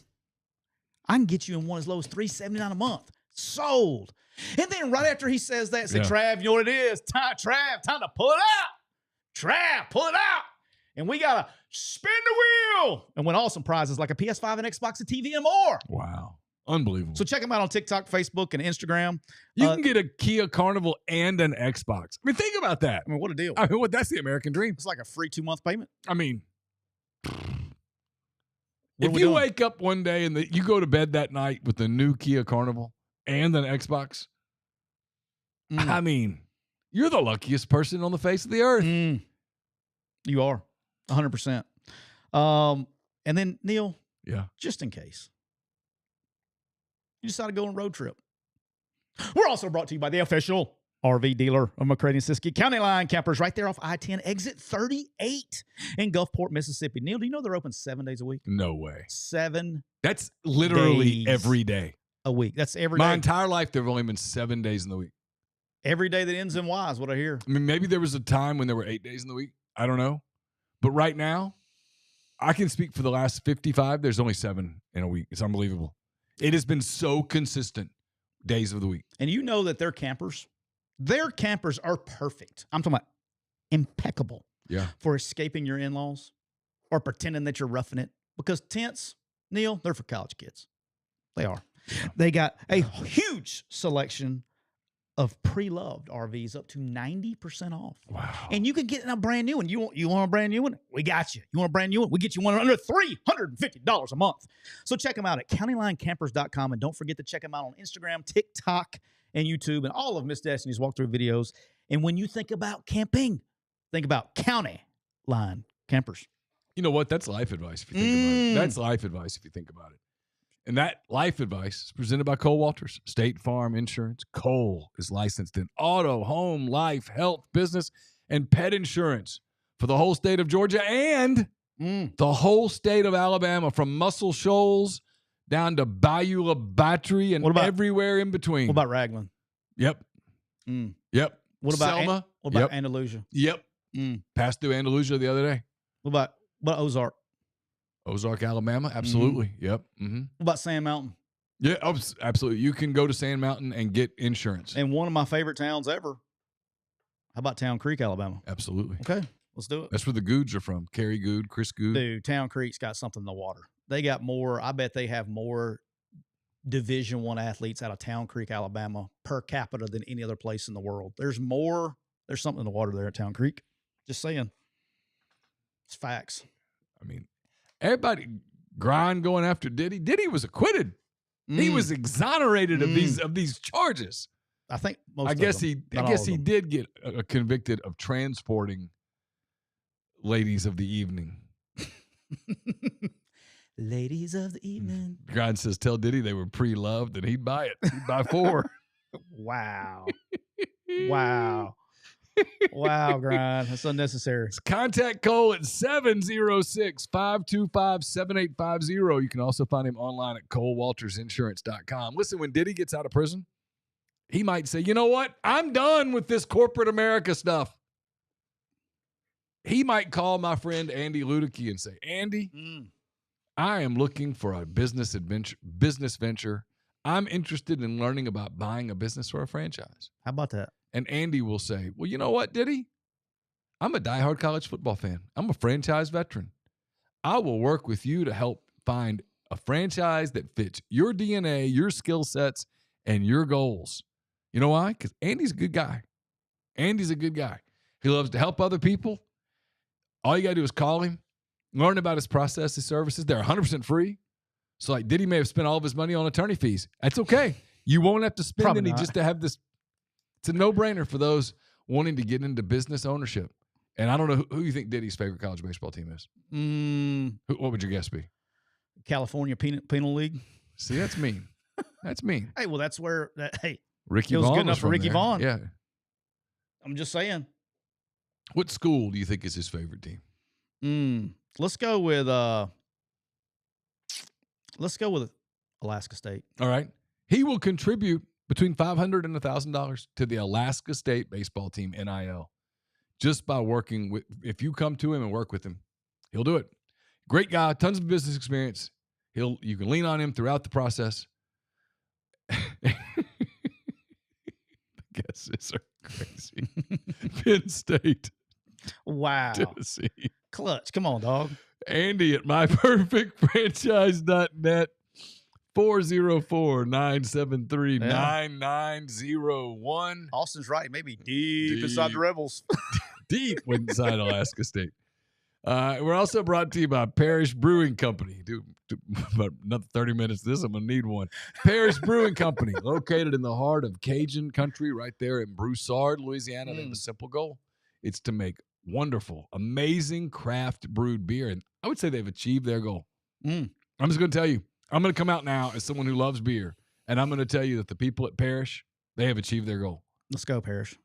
I can get you in one as low as $379 a month. Sold. And then right after he says that, say, Trav, you know what it is? Time to pull it out. Trav, pull it out. And we got to spin the wheel and win awesome prizes like a PS5 and Xbox and TV and more. Wow. Unbelievable. So check them out on TikTok, Facebook, and Instagram. You can get a Kia Carnival and an Xbox. I mean, think about that. I mean, what a deal. I mean, that's the American dream. It's like a free 2-month payment. I mean, if you wake up one day and you go to bed that night with the new Kia Carnival and an Xbox, I mean, you're the luckiest person on the face of the earth. You are, 100%. And then, Neal, just in case you decide to go on a road trip, we're also brought to you by the official RV dealer of McCready Siskey, County Line Campers, right there off I-10, exit 38 in Gulfport, Mississippi. Neal, do you know they're open 7 days a week? No way. 7 That's literally every day. A week. That's every day. My entire life, there have only been 7 days in the week. Every day that ends in Y is what I hear. I mean, maybe there was a time when there were 8 days in the week. I don't know. But right now, I can speak for the last 55. There's only 7 in a week. It's unbelievable. It has been so consistent days of the week. And you know that their campers are perfect. I'm talking about impeccable for escaping your in-laws or pretending that you're roughing it. Because tents, Neal, they're for college kids. They are. Yeah. They got a huge selection of pre-loved RVs up to 90% off. Wow. And you can get a brand new one. You want a brand new one? We got you. You want a brand new one? We get you one under $350 a month. So check them out at countylinecampers.com. And don't forget to check them out on Instagram, TikTok, and YouTube, and all of Miss Destiny's walkthrough videos. And when you think about camping, think about County Line Campers. You know what? That's life advice if you think about it. That's life advice if you think about it. And that life advice is presented by Cole Walters, State Farm Insurance. Cole is licensed in auto, home, life, health, business, and pet insurance for the whole state of Georgia and the whole state of Alabama, from Muscle Shoals down to Bayou Battery and everywhere in between. What about Raglan? Yep. Yep. What about Selma? What about Andalusia? Yep. Passed through Andalusia the other day. What about Ozark? Ozark, Alabama? Absolutely. Yep. What about Sand Mountain? Yeah, absolutely. You can go to Sand Mountain and get insurance. And one of my favorite towns ever. How about Town Creek, Alabama? Absolutely. Okay, let's do it. That's where the Goods are from. Kerry Good, Chris Good. Dude, Town Creek's got something in the water. They got more. I bet they have more Division I athletes out of Town Creek, Alabama per capita than any other place in the world. There's something in the water there at Town Creek. Just saying. It's facts. I mean, everybody grind going after Diddy. Diddy was acquitted. He was exonerated of these charges. I think I guess he did get convicted of transporting ladies of the evening. Ladies of the evening. Grind says, tell Diddy they were pre-loved and he'd buy it. He'd buy 4. Wow. Wow. Wow, Grind. That's unnecessary. Contact Cole at 706-525-7850. You can also find him online at colewaltersinsurance.com. Listen, when Diddy gets out of prison, he might say, you know what? I'm done with this corporate America stuff. He might call my friend Andy Ludicky and say, Andy, I am looking for a business venture. I'm interested in learning about buying a business or a franchise. How about that? And Andy will say, well, you know what, Diddy? I'm a diehard college football fan. I'm a franchise veteran. I will work with you to help find a franchise that fits your DNA, your skill sets, and your goals. You know why? Because Andy's a good guy. Andy's a good guy. He loves to help other people. All you got to do is call him, learn about his process, his services. They're 100% free. So like Diddy may have spent all of his money on attorney fees. That's okay. You won't have to spend any just to have this. It's a no-brainer for those wanting to get into business ownership. And I don't know who you think Diddy's favorite college baseball team is. What would your guess be? California Penal League. See, that's mean. That's me. Hey, well, that's where Ricky it was Vaughn good enough for from Ricky there. Vaughn. Yeah. I'm just saying. What school do you think is his favorite team? Let's go with Alaska State. All right. He will contribute between $500 and $1,000 to the Alaska State baseball team NIL just by working with. If you come to him and work with him, he'll do it. Great guy, tons of business experience. You can lean on him throughout the process. The guesses are crazy. Penn State. Wow. Tennessee. Clutch. Come on, dog. Andy at myperfectfranchise.net. 404-973-9901. Austin's right. Maybe deep inside the Rebels. Deep inside Alaska State. We're also brought to you by Parish Brewing Company. Dude, about another 30 minutes of this, I'm going to need one. Parish Brewing Company, located in the heart of Cajun country right there in Broussard, Louisiana. They have a simple goal. It's to make wonderful, amazing craft brewed beer. And I would say they've achieved their goal. I'm just going to tell you, I'm going to come out now as someone who loves beer, and I'm going to tell you that the people at Parish, they have achieved their goal. Let's go, Parish.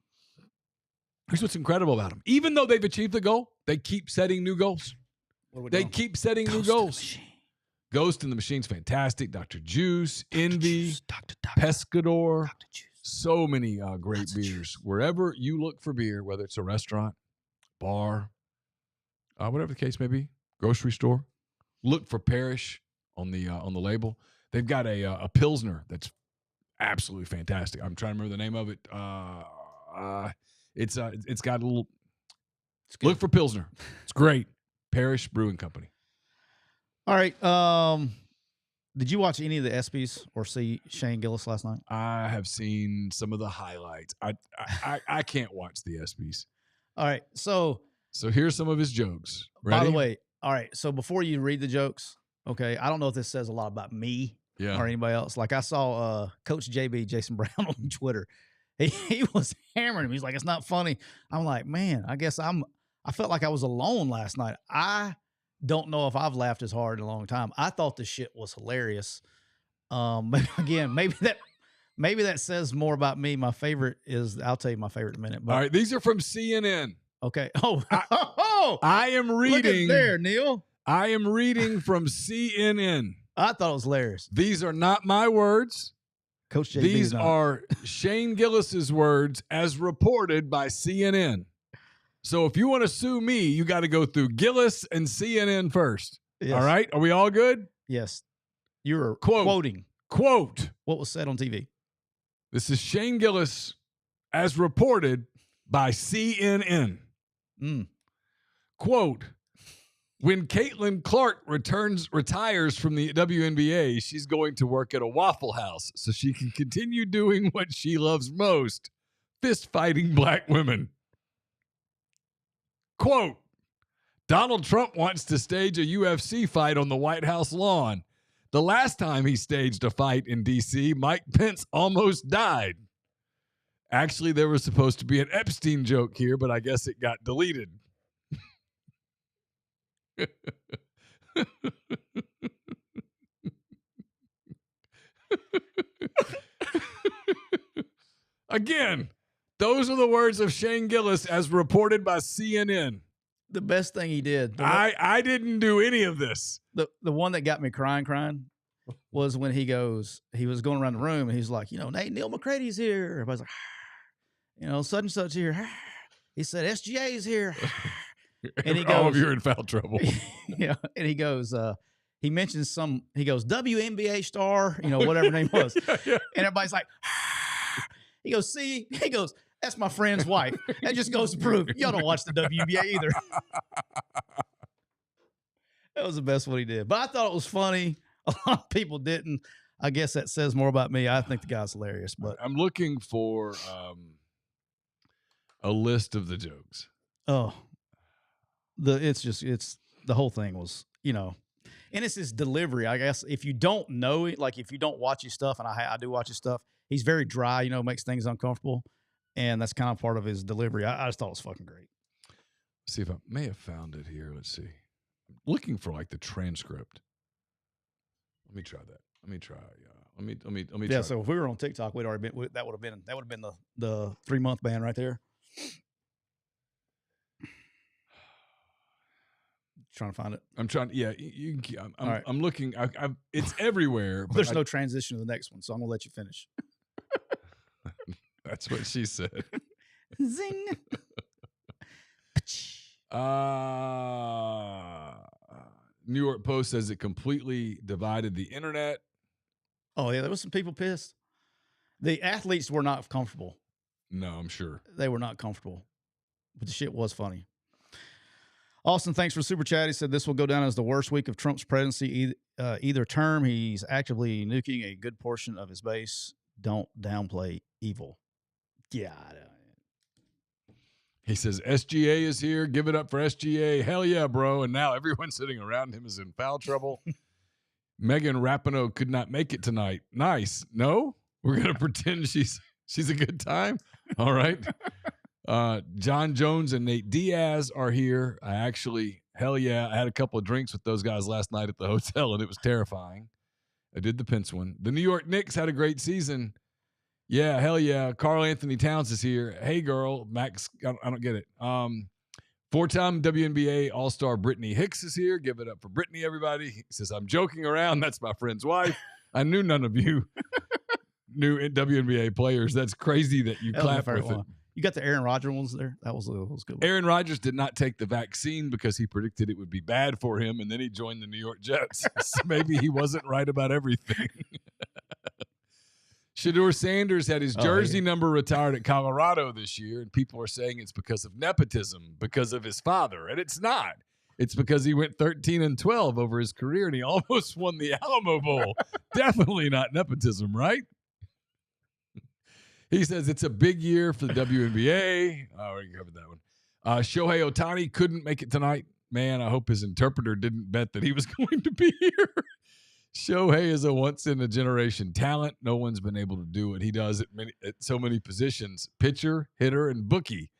Here's what's incredible about them. Even though they've achieved the goal, they keep setting new goals. They keep setting new goals. Ghost in the Machine's fantastic. Dr. Juice, Envy, Pescador. So many great beers. Wherever you look for beer, whether it's a restaurant, bar, whatever the case may be, grocery store, look for Parish on the label. They've got a Pilsner that's absolutely fantastic. I'm trying to remember the name of it. It's got a little. Look for Pilsner. It's great. Parish Brewing Company. All right. Did you watch any of the ESPYs or see Shane Gillis last night? I have seen some of the highlights. I can't watch the ESPYs. All right. So here's some of his jokes. Ready? By the way, all right. So before you read the jokes, okay, I don't know if this says a lot about me or anybody else. Like I saw Coach JB, Jason Brown, on Twitter. He was hammering him. He's like, it's not funny. I'm like, man, I guess I felt like I was alone last night. I don't know if I've laughed as hard in a long time. I thought the shit was hilarious. But again, maybe that says more about me. My favorite is, I'll tell you my favorite in a minute. But, all right, these are from CNN. Okay. I am reading. Look at there, Neal. I am reading from CNN. I thought it was hilarious. These are not my words. Coach JB. These are Shane Gillis's words as reported by CNN. So if you want to sue me, you got to go through Gillis and CNN first. Yes. All right? Are we all good? Yes. You're quoting. Quote. What was said on TV. This is Shane Gillis as reported by CNN. Quote. When Caitlin Clark retires from the WNBA, she's going to work at a Waffle House so she can continue doing what she loves most, fist fighting black women. Quote, Donald Trump wants to stage a UFC fight on the White House lawn. The last time he staged a fight in D.C., Mike Pence almost died. Actually, there was supposed to be an Epstein joke here, but I guess it got deleted. Again, those are the words of Shane Gillis as reported by CNN. The best thing he did. I didn't do any of this. The one that got me crying was when he was going around the room and he's like, Nate, Neal McCready's here. Everybody's like, such and such here. He said, SGA's here. And he goes, all of you are in foul trouble. Yeah. And he goes, he mentions he goes, WNBA star, whatever her name was. Yeah. And everybody's like, he goes, that's my friend's wife. That just goes to prove y'all don't watch the WNBA either. That was the best one he did. But I thought it was funny. A lot of people didn't. I guess that says more about me. I think the guy's hilarious. But I'm looking for a list of the jokes. Oh. The whole thing was, and it's his delivery. I guess if you don't know it, like if you don't watch his stuff, and I do watch his stuff, he's very dry, makes things uncomfortable. And that's kind of part of his delivery. I just thought it was fucking great. Let's see if I may have found it here. Let's see. I'm looking for like the transcript. Let me try that. Let Let me Yeah, try. so if we were on TikTok, we'd already been. That would have been the 3-month ban right there. Trying to find it. I'm trying. Yeah, I'm All right. I'm looking. It's everywhere. But There's no transition to the next one, so I'm gonna let you finish. That's what she said. Zing. New York Post says it completely divided the internet. Oh yeah, there was some people pissed. The athletes were not comfortable. No, I'm sure they were not comfortable, but the shit was funny. Austin, thanks for the super chat. He said this will go down as the worst week of Trump's presidency either term. He's actively nuking a good portion of his base. Don't downplay evil. Yeah. He says SGA is here. Give it up for SGA. Hell yeah, bro. And now everyone sitting around him is in foul trouble. Megan Rapinoe could not make it tonight. Nice. No? We're going to pretend she's a good time? All right. John Jones and Nate Diaz are here. Hell yeah. I had a couple of drinks with those guys last night at the hotel, and it was terrifying. I did the Pence one. The New York Knicks had a great season. Yeah, hell yeah. Karl Anthony Towns is here. Hey, girl. Max, I don't get it. 4-time WNBA All-Star Brittany Hicks is here. Give it up for Brittany, everybody. He says, I'm joking around. That's my friend's wife. I knew none of you knew WNBA players. That's crazy that you clap with it. You got the Aaron Rodgers ones there? That was good. Aaron Rodgers did not take the vaccine because he predicted it would be bad for him, and then he joined the New York Jets. So maybe he wasn't right about everything. Shedeur Sanders had his jersey number retired at Colorado this year, and people are saying it's because of nepotism, because of his father, and it's not. It's because he went 13-12 over his career, and he almost won the Alamo Bowl. Definitely not nepotism, right? He says it's a big year for the WNBA. Oh, we covered that one. Shohei Ohtani couldn't make it tonight. Man, I hope his interpreter didn't bet that he was going to be here. Shohei is a once-in-a-generation talent. No one's been able to do what he does at so many positions. Pitcher, hitter, and bookie.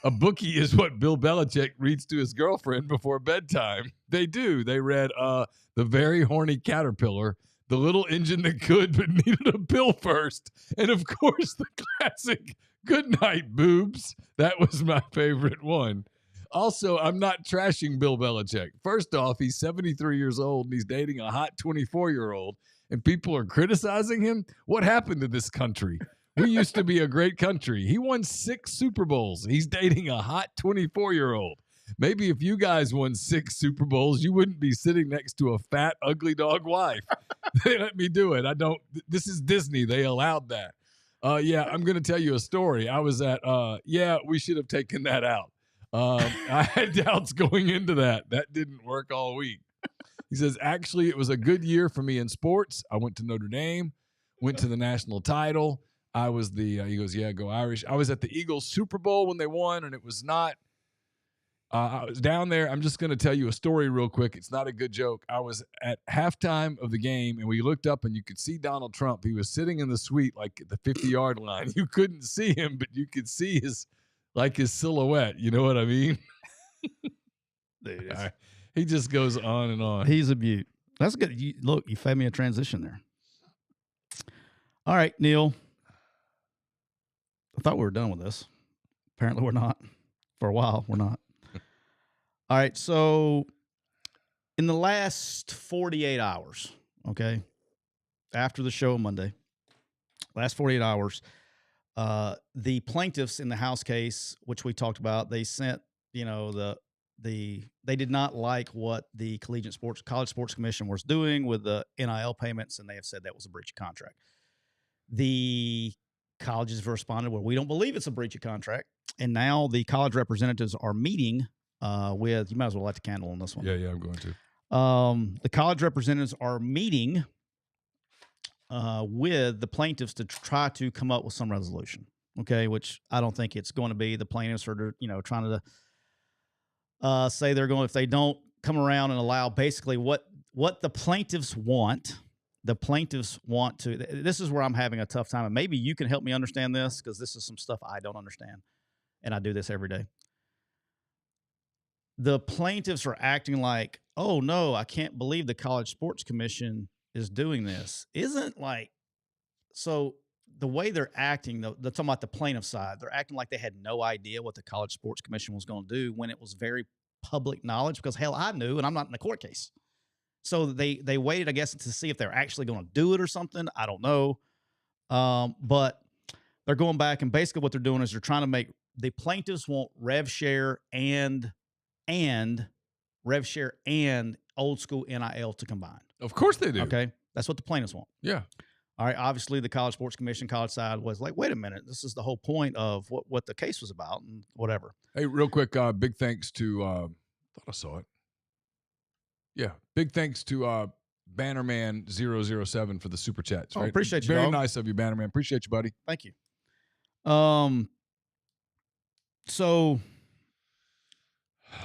A bookie is what Bill Belichick reads to his girlfriend before bedtime. They do. They read The Very Horny Caterpillar, The Little Engine That Could But Needed a Pill First, and, of course, the classic Good Night, Boobs. That was my favorite one. Also, I'm not trashing Bill Belichick. First off, he's 73 years old, and he's dating a hot 24-year-old, and people are criticizing him? What happened to this country? We used to be a great country. He won 6 Super Bowls. He's dating a hot 24-year-old. Maybe if you guys won 6 Super Bowls, you wouldn't be sitting next to a fat, ugly dog wife. They let me do it. This is Disney. They allowed that. Yeah, I'm going to tell you a story. I was at, we should have taken that out. I had doubts going into that. That didn't work all week. He says, actually, it was a good year for me in sports. I went to Notre Dame, went to the national title. I was he goes, yeah, go Irish. I was at the Eagles Super Bowl when they won, and it was not. I was down there. I'm just going to tell you a story real quick. It's not a good joke. I was at halftime of the game, and we looked up, and you could see Donald Trump. He was sitting in the suite, like at the 50-yard line. You couldn't see him, but you could see his silhouette. You know what I mean? Dude, he just goes on and on. He's a beaut. That's good. You fed me a transition there. All right, Neal. I thought we were done with this. Apparently we're not. For a while, we're not. All right, so in the last 48 hours, okay, after the show on Monday, last 48 hours, the plaintiffs in the House case, which we talked about, they sent, they did not like what the College Sports Commission was doing with the NIL payments, and they have said that was a breach of contract. The colleges have responded, well, we don't believe it's a breach of contract, and now the college representatives are meeting with, you might as well light the candle on this one. Yeah, I'm going to. The college representatives are meeting with the plaintiffs to try to come up with some resolution, okay, which I don't think it's going to be. The plaintiffs are, trying to say they're going, if they don't come around and allow basically what the plaintiffs want. The plaintiffs want to, this is where I'm having a tough time, and maybe you can help me understand this, because this is some stuff I don't understand, and I do this every day. The plaintiffs are acting like, oh, no, I can't believe the College Sports Commission is doing this. Isn't like So the way they're acting, they're talking about the plaintiff side. They're acting like they had no idea what the College Sports Commission was going to do when it was very public knowledge. Because hell, I knew, and I'm not in the court case. So they waited, I guess, to see if they're actually going to do it or something. I don't know, but they're going back, and basically what they're doing is they're trying to make the plaintiffs want rev share and rev share and old school NIL to combine. Of course they do. Okay, that's what the plaintiffs want. Yeah. All right. Obviously, the College Sports Commission, college side was like, wait a minute, this is the whole point of what the case was about and whatever. Hey, real quick, big thanks to thought I saw it. Yeah, big thanks to Bannerman 007 for the super chats. Right? Appreciate you. Very dog. nice of you, Bannerman. Appreciate you, buddy. Thank you. So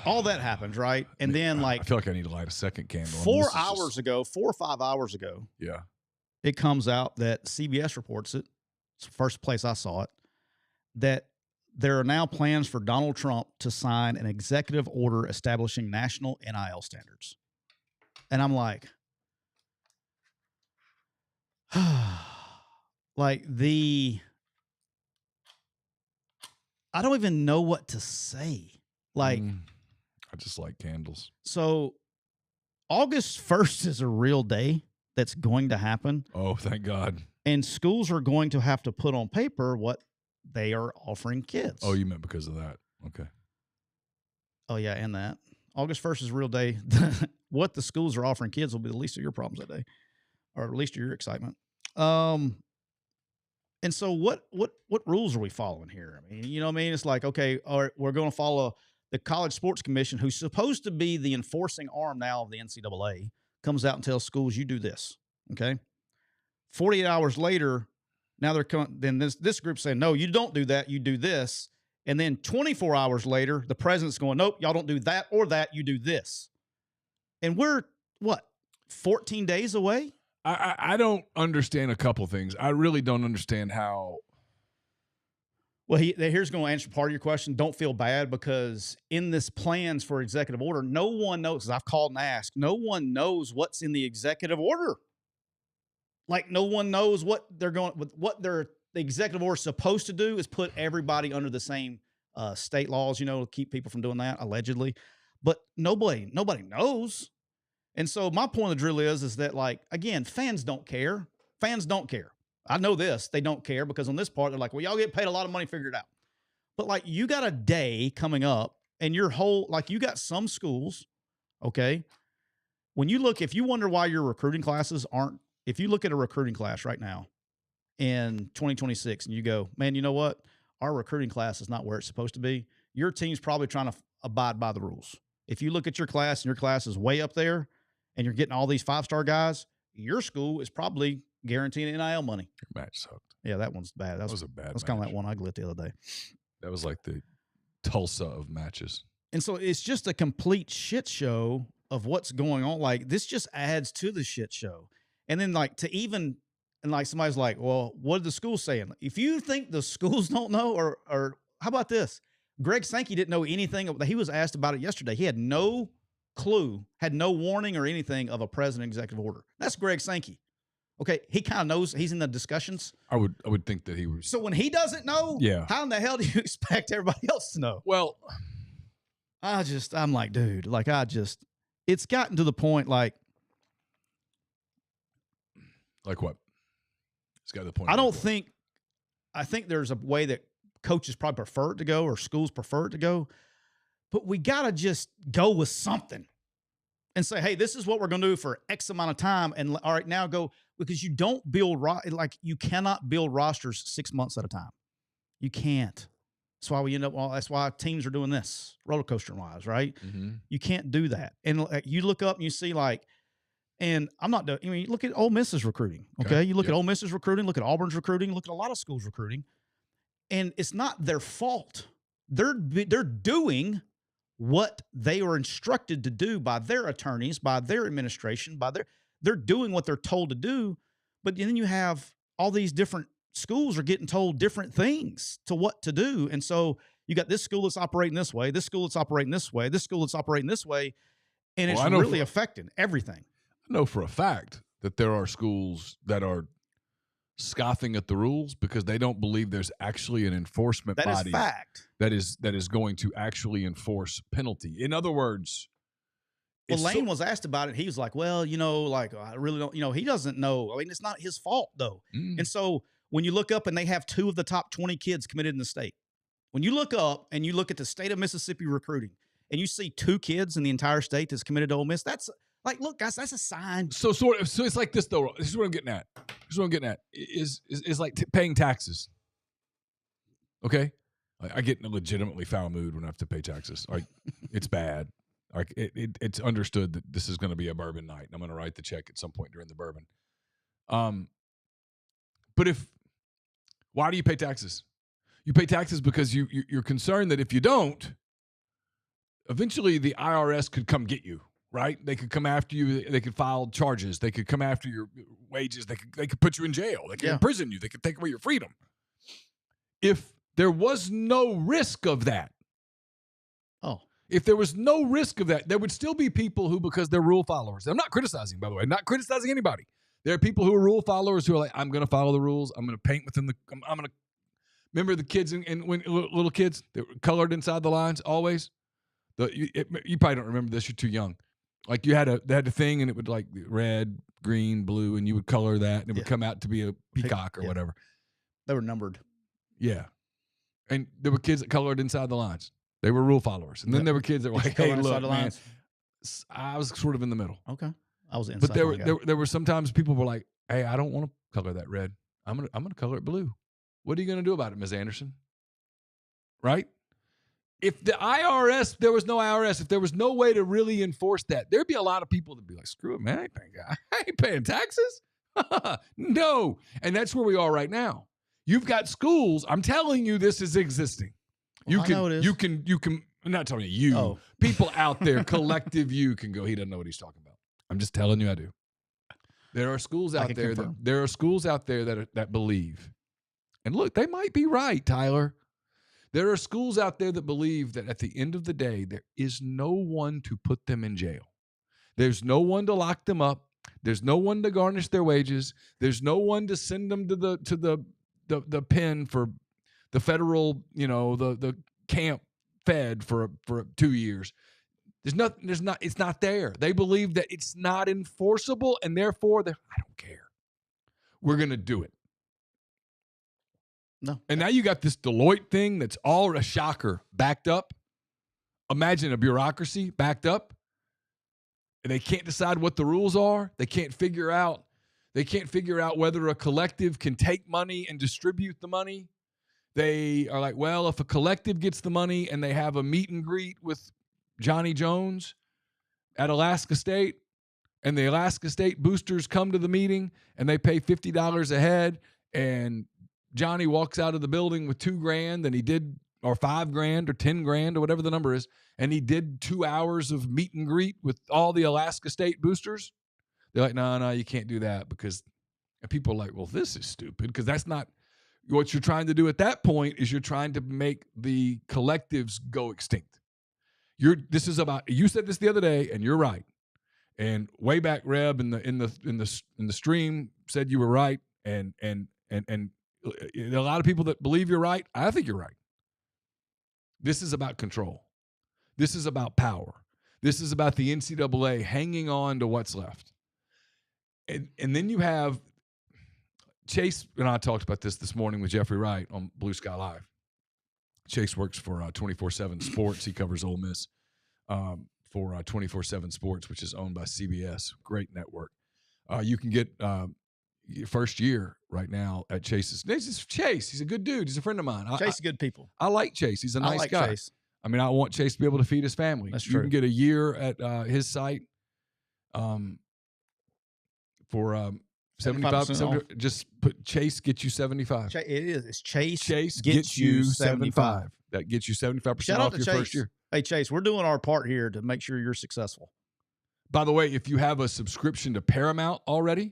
all that happens, right? And then, like, I feel like I need to light a second candle. 4 or 5 hours ago, yeah, it comes out that CBS reports it. It's the first place I saw it, that there are now plans for Donald Trump to sign an executive order establishing national NIL standards. And I'm like, like I don't even know what to say. Like, I just like candles. So August 1st is a real day that's going to happen. Oh, thank God. And schools are going to have to put on paper what they are offering kids. Oh, you meant because of that. Okay. Oh, yeah, and that. August 1st is a real day. What the schools are offering kids will be the least of your problems that day, or at least of your excitement. And so what rules are we following here? I mean, you know what I mean? It's like, okay, all right, we're going to follow the College Sports Commission, who's supposed to be the enforcing arm now of the NCAA, comes out and tells schools, you do this, okay? 48 hours later, now they're coming. Then this group's saying, no, you don't do that. You do this. And then 24 hours later, the president's going, nope, y'all don't do that or that. You do this. And we're, what, 14 days away? I don't understand a couple things. I really don't understand how. Well, here's going to answer part of your question. Don't feel bad, because in this plans for executive order, no one knows, because I've called and asked, no one knows what's in the executive order. Like, no one knows what they're going, the executive order is supposed to do is put everybody under the same state laws, to keep people from doing that, allegedly. But nobody knows. And so my point of the drill is that, like, again, fans don't care. Fans don't care. I know this. They don't care, because on this part, they're like, well, y'all get paid a lot of money, figure it out. But, like, you got a day coming up, and you got some schools, okay? When you look, if you wonder why your recruiting classes aren't, if you look at a recruiting class right now in 2026 and you go, man, you know what? Our recruiting class is not where it's supposed to be. Your team's probably trying to abide by the rules. If you look at your class and your class is way up there and you're getting all these 5-star guys, your school is probably guaranteeing NIL money. Your match sucked. Yeah, that one's bad. That was a bad match. That's kind of like one I lit the other day. That was like the Tulsa of matches. And so it's just a complete shit show of what's going on. Like, this just adds to the shit show. And then, like, somebody's like, well, what are the schools saying? If you think the schools don't know, or how about this? Greg Sankey didn't know anything. He was asked about it yesterday. He had no clue, had no warning or anything of a president executive order. That's Greg Sankey. Okay, he kind of knows. He's in the discussions. I would think that he was. So when he doesn't know, yeah, how in the hell do you expect everybody else to know? Well, I'm like, dude, like, it's gotten to the point, like what? It's got to the point. I think there's a way that coaches probably prefer it to go, or schools prefer it to go, but we got to just go with something and say, hey, this is what we're going to do for X amount of time. And all right, now go, because you don't build, you cannot build rosters 6 months at a time. You can't. That's why that's why teams are doing this roller coaster wise, right? Mm-hmm. You can't do that. And you look up and you see, like, and I'm not, I mean, look at Ole Miss's recruiting. Okay. You look at Ole Miss's recruiting, look at Auburn's recruiting, look at a lot of schools recruiting, and it's not their fault. They're doing what they were instructed to do by their attorneys, by their administration, they're doing what they're told to do. But then you have all these different schools are getting told different things to what to do. And so you got this school that's operating this way, this school that's operating this way, this school that's operating this way. And it's really affecting everything. I know for a fact that there are schools that are scoffing at the rules because they don't believe there's actually an enforcement That body is fact. that is going to actually enforce penalty. In other words, Well, Lane was asked about it. He was like, well, I really don't, he doesn't know. I mean, it's not his fault, though. And so when you look up and they have 2 of the top 20 kids committed in the state, when you look up and you look at the state of Mississippi recruiting and you see 2 kids in the entire state that's committed to Ole Miss, that's like, look, guys, that's a sign. So it's like this, though. This is what I'm getting at. Is like paying taxes. Okay? I get in a legitimately foul mood when I have to pay taxes. Like, it's bad. Like it's understood that this is going to be a bourbon night. And I'm going to write the check at some point during the bourbon. But why do you pay taxes? You pay taxes because you're concerned that if you don't, eventually the IRS could come get you, right? They could come after you. They could file charges. They could come after your wages. They could put you in jail. They could imprison you. They could take away your freedom. If there was no risk of that, if there was no risk of that, there would still be people who, because they're rule followers. I'm not criticizing, by the way. I'm not criticizing anybody. There are people who are rule followers who are like, I'm going to follow the rules. I'm going to paint within I'm going to remember the kids when little kids that were colored inside the lines always. You probably don't remember this. You're too young. Like they had a thing and it would like red, green, blue, and you would color that and it would come out to be a peacock or whatever. They were numbered. Yeah. And there were kids that colored inside the lines. They were rule followers. And then there were kids that were like, hey, look, man, I was sort of in the middle. Okay. I was inside. But there were sometimes people were like, hey, I don't want to color that red. I'm gonna color it blue. What are you gonna do about it, Ms. Anderson? Right? If there was no IRS, if there was no way to really enforce that, there'd be a lot of people that'd be like, screw it, man, I ain't paying taxes. No. And that's where we are right now. You've got schools. I'm telling you, this is existing. You can, I'm not telling you, people out there, collective you can go, he doesn't know what he's talking about. I'm just telling you I do. There are schools out there that believe. And look, they might be right, Tyler. There are schools out there that believe that at the end of the day, there is no one to put them in jail. There's no one to lock them up. There's no one to garnish their wages. There's no one to send them to the pen for the federal, the camp fed for 2 years. It's not there. They believe that it's not enforceable, and therefore, I don't care. We're going to do it. No. And now you got this Deloitte thing that's all a shocker, backed up. Imagine a bureaucracy backed up. And they can't decide what the rules are. They can't figure out whether a collective can take money and distribute the money. They are like, well, if a collective gets the money and they have a meet and greet with Johnny Jones at Alaska State, and the Alaska State boosters come to the meeting and they pay $50 a head, and Johnny walks out of the building with $2,000 and he did, or $5,000 or $10,000 or whatever the number is, and he did 2 hours of meet and greet with all the Alaska State boosters. They're like, no, you can't do that, because and people are like, well, this is stupid, because that's not what you're trying to do at that point. Is you're trying to make the collectives go extinct. This is about, you said this the other day, and you're right. And way back, Reb in the stream said you were right, and a lot of people that believe you're right. I think you're right. This is about control. This is about power. This is about the NCAA hanging on to what's left. And then you have Chase, and I talked about this morning with Jeffrey Wright on Blue Sky Live. Chase works for 24/7 Sports. He covers Ole Miss for 24/7 Sports, which is owned by CBS. Great network. You can get your first year right now at Chase's. Chase, he's a good dude. He's a friend of mine. Chase is good people. I like Chase. He's a nice guy. Chase. I mean, I want Chase to be able to feed his family. That's true. You can get a year at his site for 75. Just put Chase gets you 75. It is. It's Chase. Chase gets you 75. That gets you 75% off your first year. Hey, Chase, we're doing our part here to make sure you're successful. By the way, if you have a subscription to Paramount already,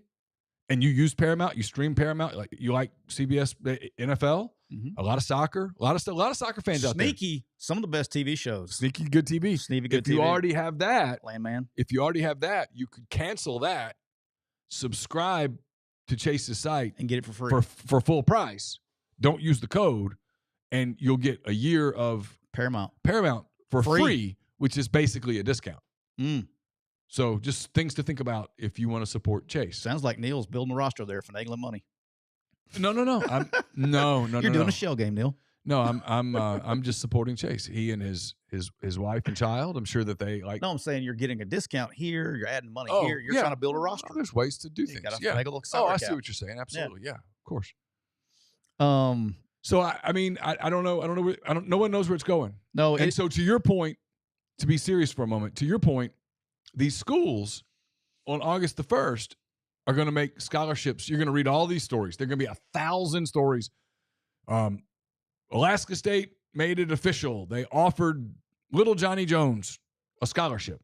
and you use Paramount, you stream Paramount, like you like CBS, NFL, a lot of soccer, a lot of soccer fans out there. Sneaky, some of the best TV shows. Sneaky good TV. If you already have that, Landman. If you already have that, you could cancel that, subscribe to Chase's site and get it for free for full price. Don't use the code, and you'll get a year of Paramount for free, which is basically a discount. Mm. So just things to think about if you want to support Chase. Sounds like Neal's building a roster there, finagling money. No. No. You're doing a shell game, Neal. No, I'm just supporting Chase. He and his wife and child. I'm sure that they like. No, I'm saying you're getting a discount here. You're adding money here. You're trying to build a roster. Oh, there's ways to do things. Got yeah. I see what you're saying. Absolutely. Yeah. Of course. So I mean, I don't know. No one knows where it's going. No. And so to your point, to be serious for a moment, to your point, these schools on August the 1st are going to make scholarships. You're going to read all these stories. They're going to be 1,000 stories. Alaska State made it official. They offered little Johnny Jones a scholarship.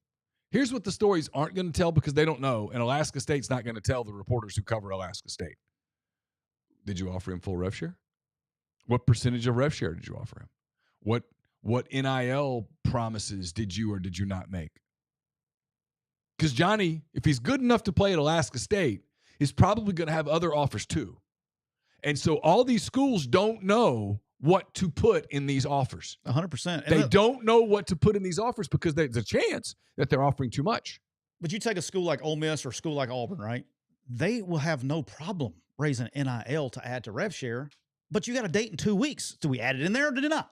Here's what the stories aren't going to tell because they don't know, and Alaska State's not going to tell the reporters who cover Alaska State. Did you offer him full rev share? What percentage of rev share did you offer him? What NIL promises did you or did you not make? Because Johnny, if he's good enough to play at Alaska State, is probably going to have other offers too. And so all these schools don't know what to put in these offers. 100%. They don't know what to put in these offers because there's a chance that they're offering too much. But you take a school like Ole Miss or a school like Auburn, right? They will have no problem raising NIL to add to rev share, but you got a date in 2 weeks. Do we add it in there or did it not?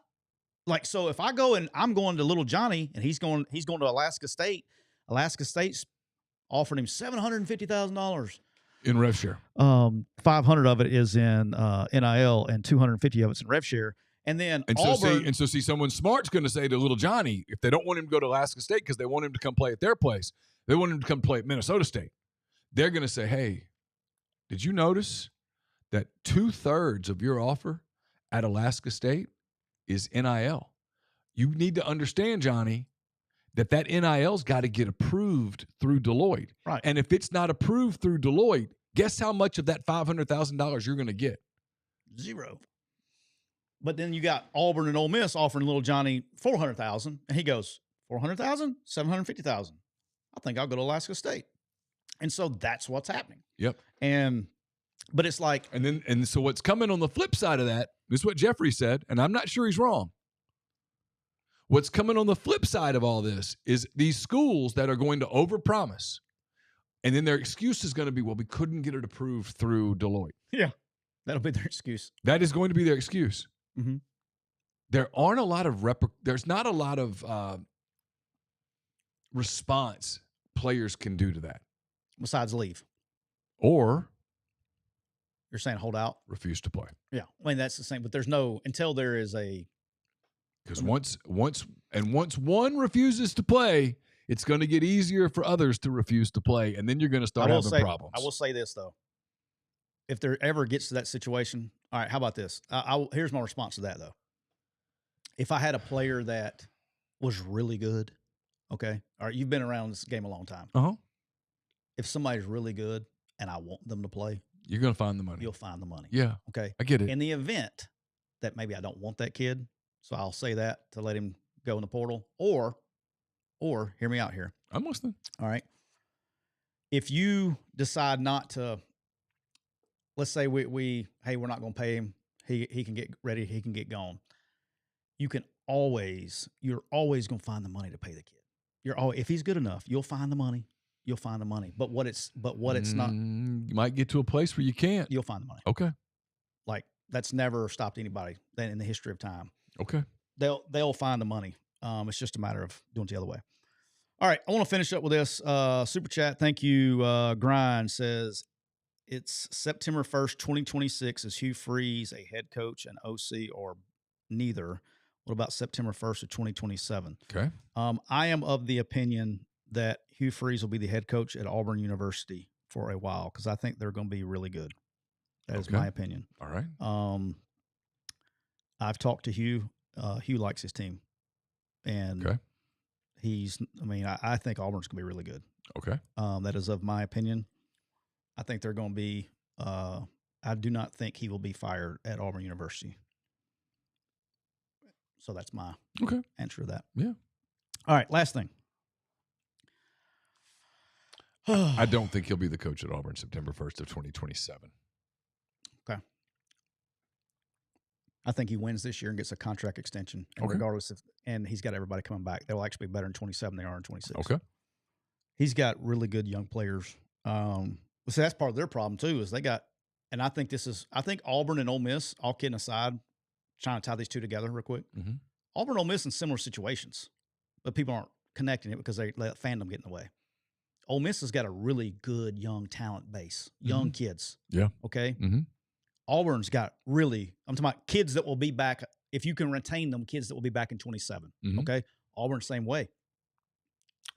Like, so if I go and I'm going to little Johnny and he's going to Alaska State, Alaska State's offered him $750,000 in rev share. 500 of it is in NIL and 250 of it's in rev share. And then Auburn. So someone smart's going to say to little Johnny, if they don't want him to go to Alaska State because they want him to come play at their place, they want him to come play at Minnesota State. They're going to say, hey, did you notice that 2/3 of your offer at Alaska State is NIL? You need to understand, Johnny, that NIL's got to get approved through Deloitte. Right. And if it's not approved through Deloitte, guess how much of that $500,000 you're going to get? Zero. But then you got Auburn and Ole Miss offering little Johnny $400,000, and he goes, $400,000, $750,000. I think I'll go to Alaska State. And so that's what's happening. Yep. But it's like, and so what's coming on the flip side of that, this is what Jeffrey said, and I'm not sure he's wrong. What's coming on the flip side of all this is these schools that are going to overpromise, and then their excuse is going to be, well, we couldn't get it approved through Deloitte. Yeah, that'll be their excuse. That is going to be their excuse. Mm-hmm. There's not a lot of response players can do to that. Besides leave. Or you're saying hold out? Refuse to play. Yeah. I mean, that's the same, but there's no, until there is a. Because once one refuses to play, it's going to get easier for others to refuse to play, and then you're going to start having problems. I will say this, though. If there ever gets to that situation, all right, how about this? Here's my response to that, though. If I had a player that was really good, okay? All right, you've been around this game a long time. Uh-huh. If somebody's really good and I want them to play, you're going to find the money. You'll find the money. Yeah. Okay. I get it. In the event that maybe I don't want that kid, so I'll say that to let him go in the portal, or hear me out here. I'm listening. All right. If you decide not to, let's say we're not going to pay him. He can get ready. He can get gone. You're always going to find the money to pay the kid. If he's good enough, you'll find the money. You'll find the money. But what it's not. You might get to a place where you can't. You'll find the money. Okay. Like that's never stopped anybody in the history of time. Okay. They'll find the money. It's just a matter of doing it the other way. All right. I want to finish up with this super chat. Thank you. Grind says it's September 1st, 2026. Is Hugh Freeze a head coach, an OC, or neither? What about September 1st of 2027? Okay. I am of the opinion that Hugh Freeze will be the head coach at Auburn University for a while because I think they're going to be really good. That is my opinion. All right. I've talked to Hugh. Hugh likes his team. And I think Auburn's going to be really good. Okay. That is of my opinion. I think they're going to be I do not think he will be fired at Auburn University. So that's my answer to that. Yeah. All right, last thing. I don't think he'll be the coach at Auburn September 1st of 2027. Okay. I think he wins this year and gets a contract extension. And Okay. regardless of, and he's got everybody coming back. They'll actually be better in 27 than they are in 26. Okay. He's got really good young players. So that's part of their problem too, is they got, and I think Auburn and Ole Miss, all kidding aside, trying to tie these two together real quick. Mm-hmm. Auburn and Ole Miss in similar situations, but people aren't connecting it because they let fandom get in the way. Ole Miss has got a really good young talent base, young kids. Yeah. Okay. Mm-hmm. Auburn's got really, I'm talking about kids that will be back, if you can retain them, kids that will be back in 27. Mm-hmm. Okay. Auburn, same way.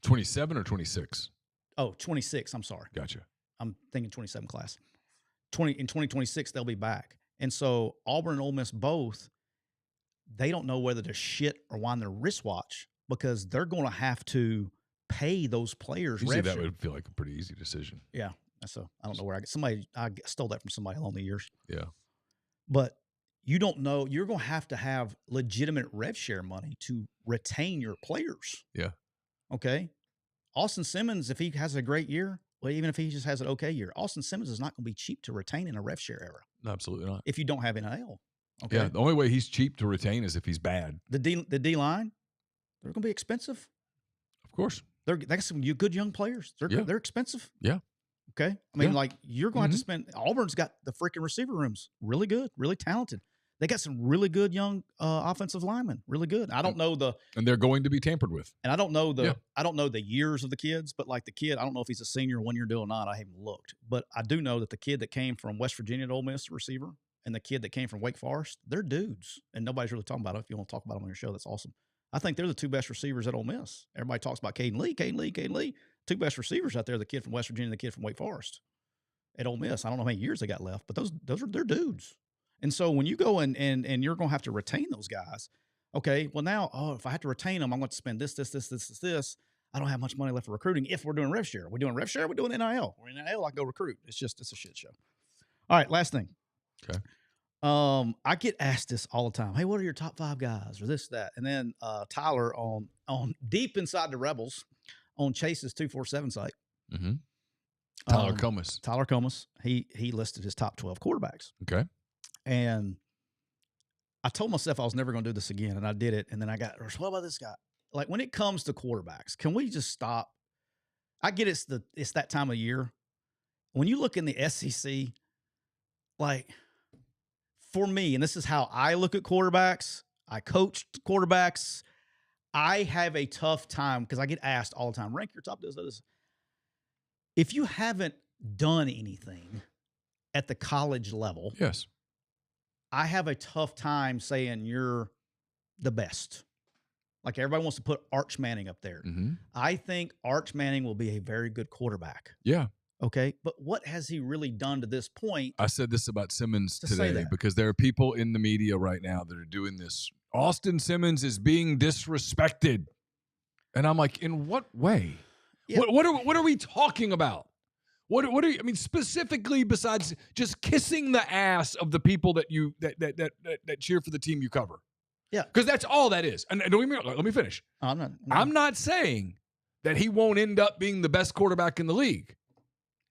27 or 26? Oh, 26. I'm sorry. Gotcha. I'm thinking 27 class. In 2026, they'll be back. And so Auburn and Ole Miss both, they don't know whether to shit or wind their wristwatch because they're going to have to pay those players. Usually that would feel like a pretty easy decision. Yeah. So I don't know where I stole that from somebody along the years. Yeah. But you don't know, you're going to have legitimate rev share money to retain your players. Yeah. Okay. Austin Simmons, if he has a great year, well, even if he just has an okay year, Austin Simmons is not going to be cheap to retain in a rev share era. No, absolutely not. If you don't have NIL. Okay. Yeah. The only way he's cheap to retain is if he's bad. The D line, they're going to be expensive. Of course. They got some good young players. They're expensive. Yeah. Okay. I mean, like you're going to have to spend. Auburn's got the freaking receiver rooms. Really good, really talented. They got some really good young offensive linemen. Really good. I don't know and they're going to be tampered with. And I don't know the years of the kids, but like the kid, I don't know if he's a senior 1 year deal or not. I haven't looked, but I do know that the kid that came from West Virginia to Ole Miss, receiver, and the kid that came from Wake Forest, they're dudes, and nobody's really talking about it. If you want to talk about them on your show, that's awesome. I think they're the two best receivers at Ole Miss. Everybody talks about Caden Lee. Two best receivers out there: the kid from West Virginia, and the kid from Wake Forest. At Ole Miss, I don't know how many years they got left, but they're dudes. And so when you go and you're going to have to retain those guys, okay, well now, if I have to retain them, I'm going to spend this. I don't have much money left for recruiting if we're doing rev share. We're doing rev share, we're doing NIL. We're in NIL, I go recruit. It's a shit show. All right, last thing. Okay. I get asked this all the time. Hey, what are your top 5 guys or this, that? And then Tyler on Deep Inside the Rebels on Chase's 247 site. Mm-hmm. Tyler Comas. He listed his top 12 quarterbacks. Okay. And I told myself I was never going to do this again, and I did it. And then I got, what about this guy? Like when it comes to quarterbacks, can we just stop? I get it's that time of year. When you look in the SEC, like for me, and this is how I look at quarterbacks, I coach quarterbacks. I have a tough time because I get asked all the time, rank your top this. If you haven't done anything at the college level, yes, I have a tough time saying you're the best. Like everybody wants to put Arch Manning up there. Mm-hmm. I think Arch Manning will be a very good quarterback. Yeah. Okay. But what has he really done to this point? I said this about Simmons today because there are people in the media right now that are doing this. Austin Simmons is being disrespected. And I'm like, in what way? Yeah. What are we talking about? What are you? I mean, specifically besides just kissing the ass of the people that cheer for the team you cover. Yeah, because that's all that is. And let me finish. I'm not saying that he won't end up being the best quarterback in the league.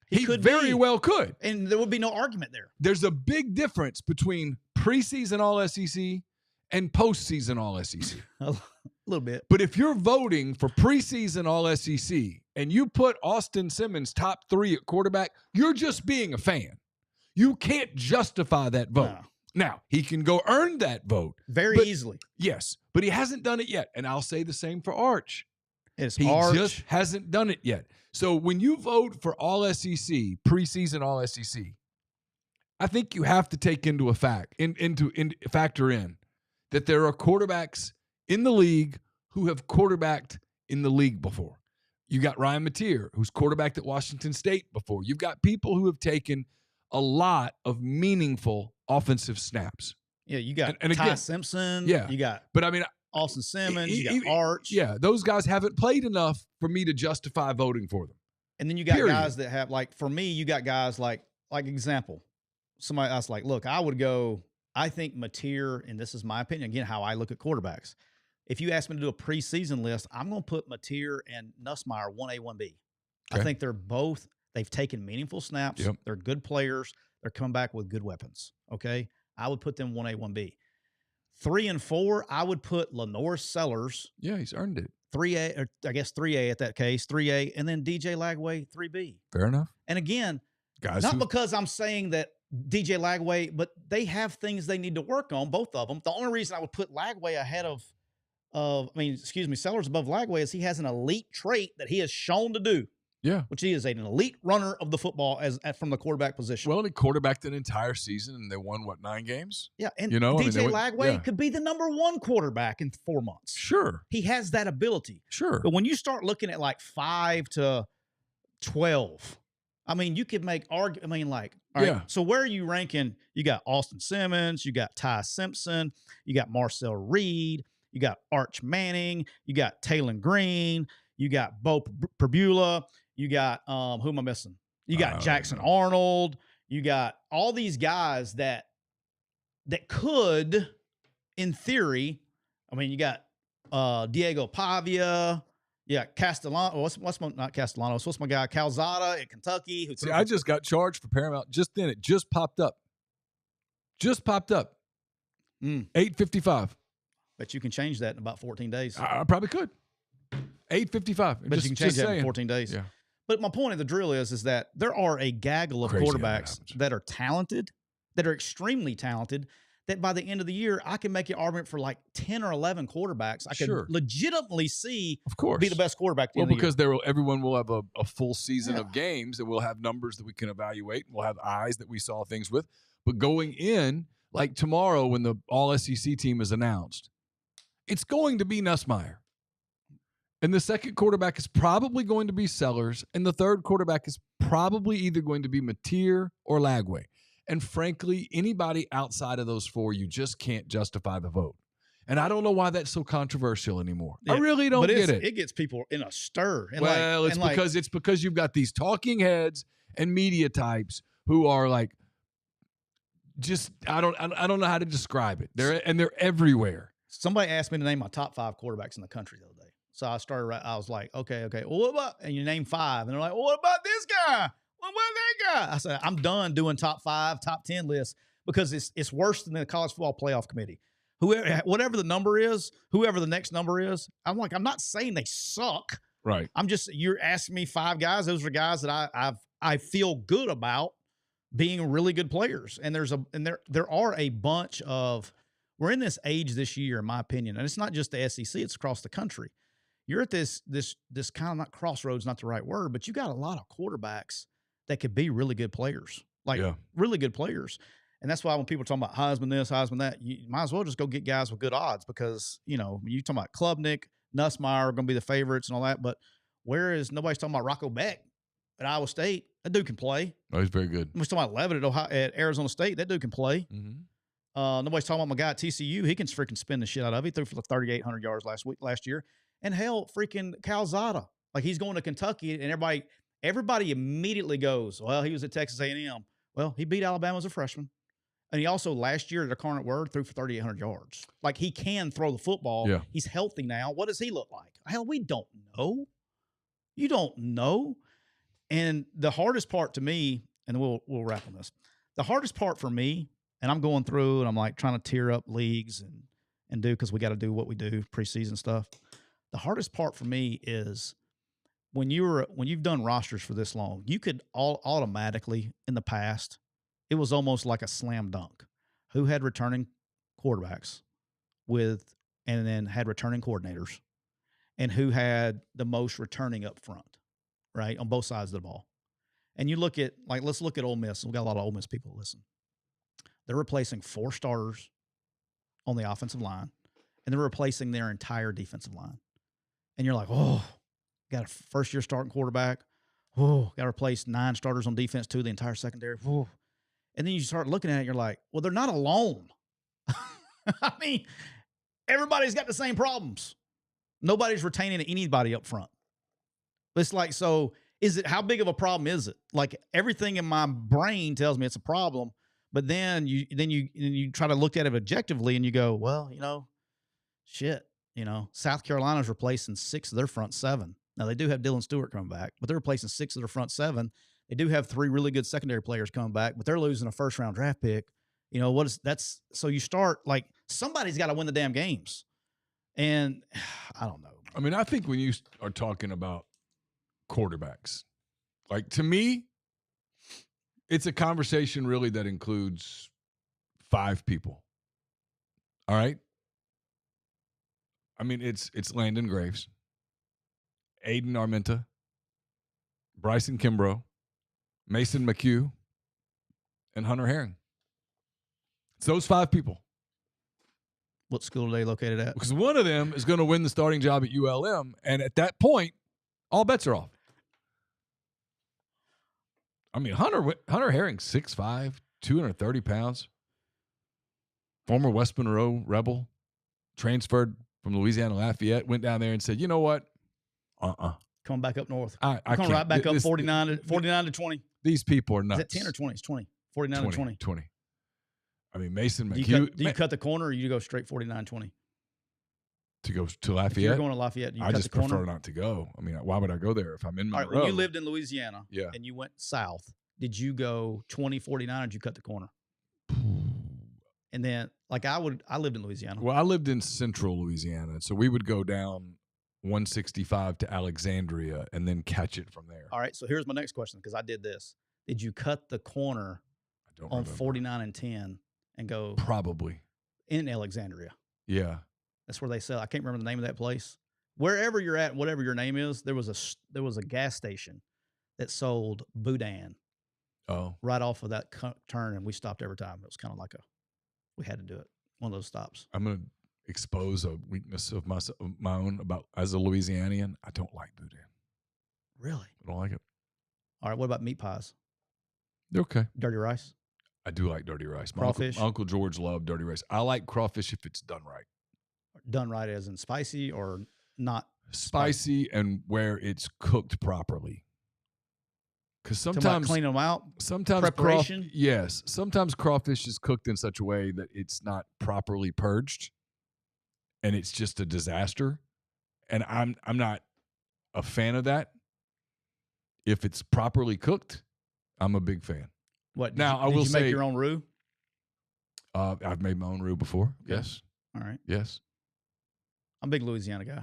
He could very well could, and there would be no argument there. There's a big difference between preseason All SEC and postseason All SEC. A little bit. But if you're voting for preseason All SEC and you put Austin Simmons top 3 at quarterback, you're just being a fan. You can't justify that vote. No. Now, he can go earn that vote. Very easily. Yes, but he hasn't done it yet. And I'll say the same for Arch. He just hasn't done it yet. So when you vote for All SEC, preseason All SEC, I think you have to take into factor in that there are quarterbacks in the league who have quarterbacked in the league before. You got Ryan Mateer, who's quarterbacked at Washington State before. You've got people who have taken a lot of meaningful offensive snaps. Yeah, you got Ty Simpson. Yeah, you got. But I mean, Austin Simmons. You got Arch. Yeah, those guys haven't played enough for me to justify voting for them. And then you got guys that have, like, for me, you got guys like example. Somebody else, like, look, I think Mateer, and this is my opinion, again, how I look at quarterbacks. If you ask me to do a preseason list, I'm going to put Mateer and Nussmeier 1A, 1B. I think they've taken meaningful snaps. Yep. They're good players. They're coming back with good weapons. Okay. I would put them 1A, 1B. 3 and 4, I would put Lenore Sellers. Yeah, he's earned it. 3A, or I guess 3A at that case, 3A, and then DJ Lagway, 3B. Fair enough. And again, Guys, not because I'm saying that DJ Lagway, but they have things they need to work on, both of them. The only reason I would put Lagway ahead of Sellers above Lagway is he has an elite trait that he has shown to do. Yeah. Which he is an elite runner of the football from the quarterback position. Well, and he quarterbacked an entire season, and they won, 9 games? Yeah, and DJ Lagway could be the number 1 quarterback in 4 months. Sure. He has that ability. Sure. But when you start looking at like 5 to 12, I mean, you could make argument. I mean, like, all right, so where are you ranking? You got Austin Simmons, you got Ty Simpson, you got Marcel Reed, you got Arch Manning, you got Taylon Green, you got Bo Perbula, you got who am I missing? You got Jackson Arnold, you got all these guys that could, in theory, I mean, you got Diego Pavia. Yeah, Castellano. What's my guy? Calzada at Kentucky. See, I just got charged for Paramount. Just then, it just popped up. 8:55. Bet you can change that in about 14 days. I probably could. 8:55. But you can change that in 14 days. Yeah. But my point of the drill is that there are a gaggle of quarterbacks that are talented, that are extremely talented, that by the end of the year, I can make an argument for like 10 or 11 quarterbacks. I can legitimately see be the best quarterback. Well, because everyone will have a full season of games, and we'll have numbers that we can evaluate. We'll have eyes that we saw things with. But going in, like tomorrow when the All-SEC team is announced, it's going to be Nussmeier. And the second quarterback is probably going to be Sellers, and the third quarterback is probably either going to be Mateer or Lagway. And frankly, anybody outside of those 4, you just can't justify the vote. And I don't know why that's so controversial anymore. I really don't get it. It gets people in a stir. And it's because you've got these talking heads and media types who are like, just I don't know how to describe it. They're everywhere. Somebody asked me to name my top 5 quarterbacks in the country the other day. So I was like, okay. Well, what about, and you name 5. And they're like, well, what about this guy? What about that guy? I said, I'm done doing top 5, top 10 lists because it's worse than the college football playoff committee. Whatever the number is, whoever the next number is, I'm not saying they suck. Right. You're asking me 5 guys. Those are guys that I feel good about being really good players. And there are a bunch of, we're in this age this year, in my opinion, and it's not just the SEC, it's across the country. You're at this kind of, not crossroads, not the right word, but you got a lot of quarterbacks that could be really good players, really good players. And that's why when people are talking about Heisman this, Heisman that, you might as well just go get guys with good odds because, you talking about Klubnik, Nussmeier are going to be the favorites and all that. But whereas nobody's talking about Rocco Beck at Iowa State, that dude can play. Oh, he's very good. Nobody's talking about Levitt at Arizona State, that dude can play. Mm-hmm. Nobody's talking about my guy at TCU. He can freaking spin the shit out of it. He threw for 3,800 yards last year. And hell, freaking Calzada. Like, he's going to Kentucky, and everybody immediately goes, well, he was at Texas A&M. Well, he beat Alabama as a freshman. And he also, last year at Incarnate Word, threw for 3,800 yards. Like, he can throw the football. Yeah. He's healthy now. What does he look like? Hell, we don't know. You don't know. And the hardest part to me, and we'll wrap on this. The hardest part for me, and I'm going through and I'm like trying to tear up leagues and do, because we got to do what we do, preseason stuff. The hardest part for me is when you've done rosters for this long, you could automatically, in the past, it was almost like a slam dunk. Who had returning quarterbacks and then had returning coordinators, and who had the most returning up front, right, on both sides of the ball. And you look at, like, let's look at Ole Miss. We've got a lot of Ole Miss people that listen. They're replacing 4 starters on the offensive line, and they're replacing their entire defensive line. And you're like, oh, got a first-year starting quarterback. Oh, got to replace 9 starters on defense too, the entire secondary. Oh. And then you start looking at it, you're like, well, they're not alone. I mean, everybody's got the same problems. Nobody's retaining anybody up front. It's like, so how big of a problem is it? Like, everything in my brain tells me it's a problem, but then you try to look at it objectively and you go, well, shit. South Carolina's replacing 6 of their front 7. Now, they do have Dylan Stewart coming back, but they're replacing 6 of their front 7. They do have 3 really good secondary players coming back, but they're losing a first-round draft pick. You know, so you start, like, somebody's got to win the damn games. And I don't know. I mean, I think when you are talking about quarterbacks, like, to me, it's a conversation really that includes 5 people. All right? I mean, it's Landon Graves, Aiden Armenta, Bryson Kimbrough, Mason McHugh, and Hunter Herring. It's those 5 people. What school are they located at? Because one of them is going to win the starting job at ULM, and at that point, all bets are off. I mean, Hunter Herring, 6'5", 230 pounds, former West Monroe Rebel, transferred from Louisiana Lafayette, went down there and said, you know what? Coming back up north. I come right back up 49 to 20. These people are nuts. Is that 10 or 20? It's 20. 49 to 20. 20. I mean, Mason McHugh. Do you cut the corner or you go straight 49-20? To go to Lafayette? If you're going to Lafayette, do you I cut just the corner? prefer not to go. I mean, why would I go there if I'm in Monroe? All right, when you lived in Louisiana yeah. and you went south, did you go 20-49 or did you cut the corner? And then, like I lived in Louisiana. Well, I lived in central Louisiana, so we would go down 165 to Alexandria and then catch it from there. All right, so here's my next question, because I did this. Did you cut the corner on 49 and 10 and go probably in Alexandria? Yeah, that's where they sell. I can't remember the name of that place. Wherever you're at, whatever your name is, there was a gas station that sold boudin. Oh, right off of that turn, and we stopped every time. It was kind of like we had to do it. One of those stops. I'm gonna expose a weakness of my own as a Louisianian. I don't like boudin. Really? I don't like it. All right. What about meat pies? They're okay. Dirty rice? I do like dirty rice. Crawfish? My Uncle George loved dirty rice. I like crawfish if it's done right. Done right as in spicy or not? Spicy and where it's cooked properly. Because sometimes clean them out. Sometimes preparation. Yes. Sometimes crawfish is cooked in such a way that it's not properly purged, and it's just a disaster. And I'm not a fan of that. If it's properly cooked, I'm a big fan. What now? I will say, make your own roux. I've made my own roux before. Okay. Yes. All right. Yes. I'm a big Louisiana guy.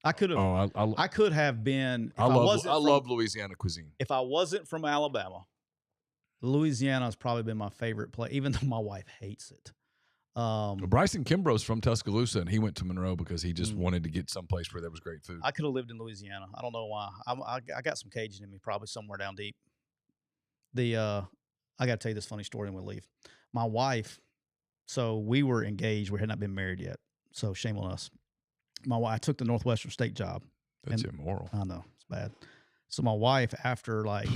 I could have. Oh, I could have been. I love Louisiana cuisine. If I wasn't from Alabama, Louisiana has probably been my favorite place, even though my wife hates it. Bryson Kimbrough's from Tuscaloosa, and he went to Monroe because he just wanted to get someplace where there was great food. I could have lived in Louisiana. I don't know why. I got some Cajun in me, probably somewhere down deep. I got to tell you this funny story and we'll leave. My wife, so we were engaged. We had not been married yet, so shame on us. I took the Northwestern State job. That's immoral. I know, it's bad. So my wife, after like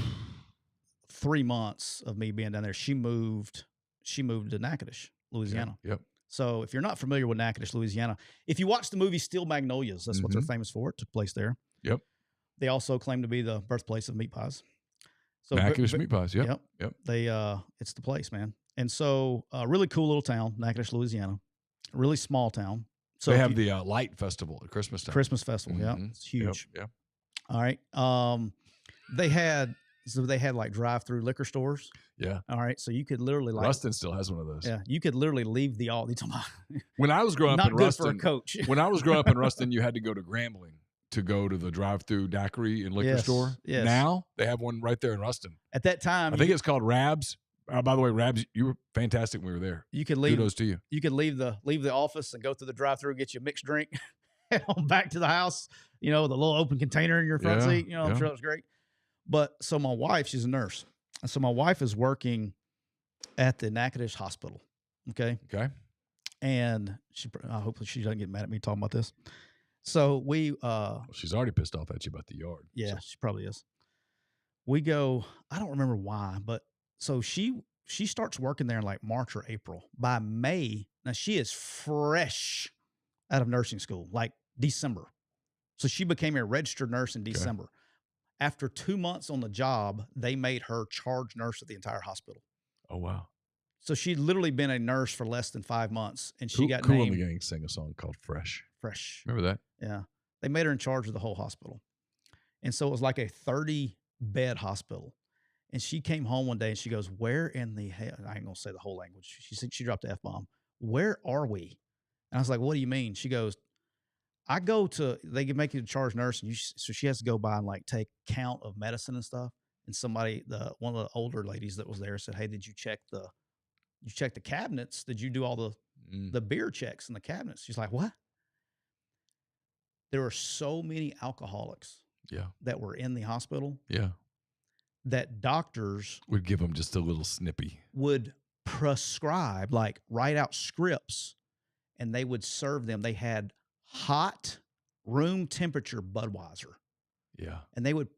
3 months of me being down there, she moved to Natchitoches, Louisiana. Yep. So if you're not familiar with Natchitoches, Louisiana, if you watch the movie Steel Magnolias, that's what they're famous for. It took place there. Yep. They also claim to be the birthplace of meat pies. So Natchitoches meat pies. Yep. It's the place, man. And so really cool little town, Natchitoches, Louisiana. Really small town. So they have the Light Festival at Christmas time. Christmas festival, yeah, it's huge. Yep. All right. They had like drive-through liquor stores. Yeah. All right. So you could literally Ruston still has one of those. Yeah. You could literally leave when I was growing up in Ruston, for a coach. When I was growing up in Ruston, you had to go to Grambling to go to the drive-through daiquiri and liquor store. Yes. Now they have one right there in Ruston. At that time, I think it's called Rabs. By the way, Rabs, you were fantastic when we were there. You could leave. Kudos to you. You could leave the office and go through the drive-through, get you a mixed drink, head on back to the house. You know, with a little open container in your front seat. You know, I'm sure that was great. But so my wife, she's a nurse, and so my wife is working at the Natchitoches Hospital. Okay. And hopefully she doesn't get mad at me talking about this. So we. She's already pissed off at you about the yard. Yeah, she probably is. We go. I don't remember why, but. So she starts working there in like March or April. By May, now she is fresh out of nursing school, like December. So she became a registered nurse in December. After 2 months on the job, they made her charge nurse at the entire hospital. Oh, wow. So she'd literally been a nurse for less than 5 months, and she got Cool named. and the Gang sang a song called Fresh. Fresh. Remember that? Yeah. They made her in charge of the whole hospital. And so it was like a 30-bed hospital. And she came home one day and she goes, where in the hell? I ain't going to say the whole language. She said, she dropped the F-bomb. Where are we? And I was like, what do you mean? She goes, they can make you a charge nurse. And so she has to go by and like take count of medicine and stuff. And one of the older ladies that was there said, hey, did you check the cabinets? Did you do all the beer checks in the cabinets? She's like, what? There were so many alcoholics that were in the hospital that doctors would give them just a little snippy, would prescribe, like write out scripts, and they would serve them. They had hot room temperature Budweiser. Yeah. And they would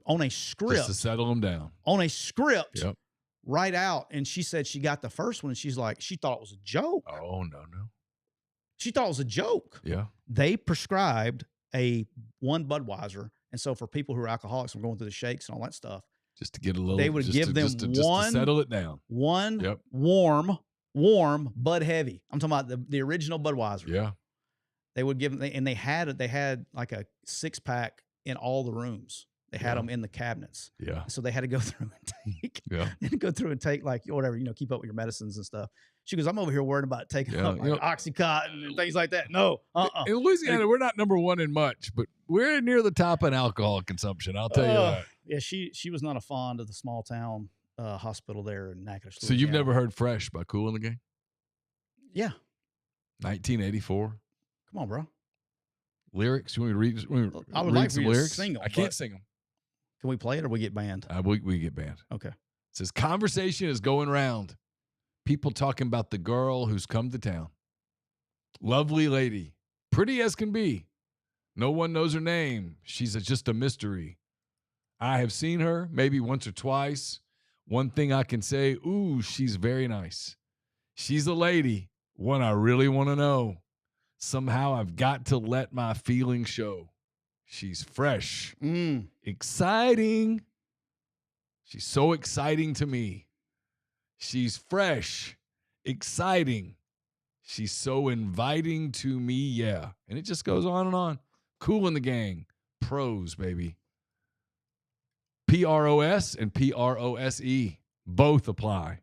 on a script. Just to settle them down. On a script. Yep. Write out. And she said she got the first one and she's like, she thought it was a joke. Oh, no. She thought it was a joke. Yeah. They prescribed one Budweiser. And so for people who are alcoholics and going through the shakes and all that stuff, just to get a little, they would give them just to settle it down. One warm Bud Heavy. I'm talking about the original Budweiser. Yeah. They would give them, and they had like a 6-pack in all the rooms. They had them in the cabinets. Yeah. So they had to go through and take like whatever, keep up with your medicines and stuff. She goes, I'm over here worried about taking up like Oxycontin and things like that. No. In Louisiana, we're not number one in much, but we're near the top in alcohol consumption. I'll tell you that. Yeah, she was not a fond of the small town hospital there in Natchitoches. So you've never heard Fresh by Kool and the Gang? Yeah. 1984. Come on, bro. Lyrics? You want me to read? I would like for you lyrics? To sing them. I can't sing them. Can we play it or we get banned? We get banned. Okay. It says, conversation is going round. People talking about the girl who's come to town. Lovely lady. Pretty as can be. No one knows her name. She's just a mystery. I have seen her maybe once or twice. One thing I can say, ooh, she's very nice. She's a lady, one I really want to know. Somehow I've got to let my feelings show. She's fresh, exciting. She's so exciting to me. She's fresh, exciting. She's so inviting to me, yeah. And it just goes on and on. Kool and the Gang, pros, baby. PROS and PROSE both apply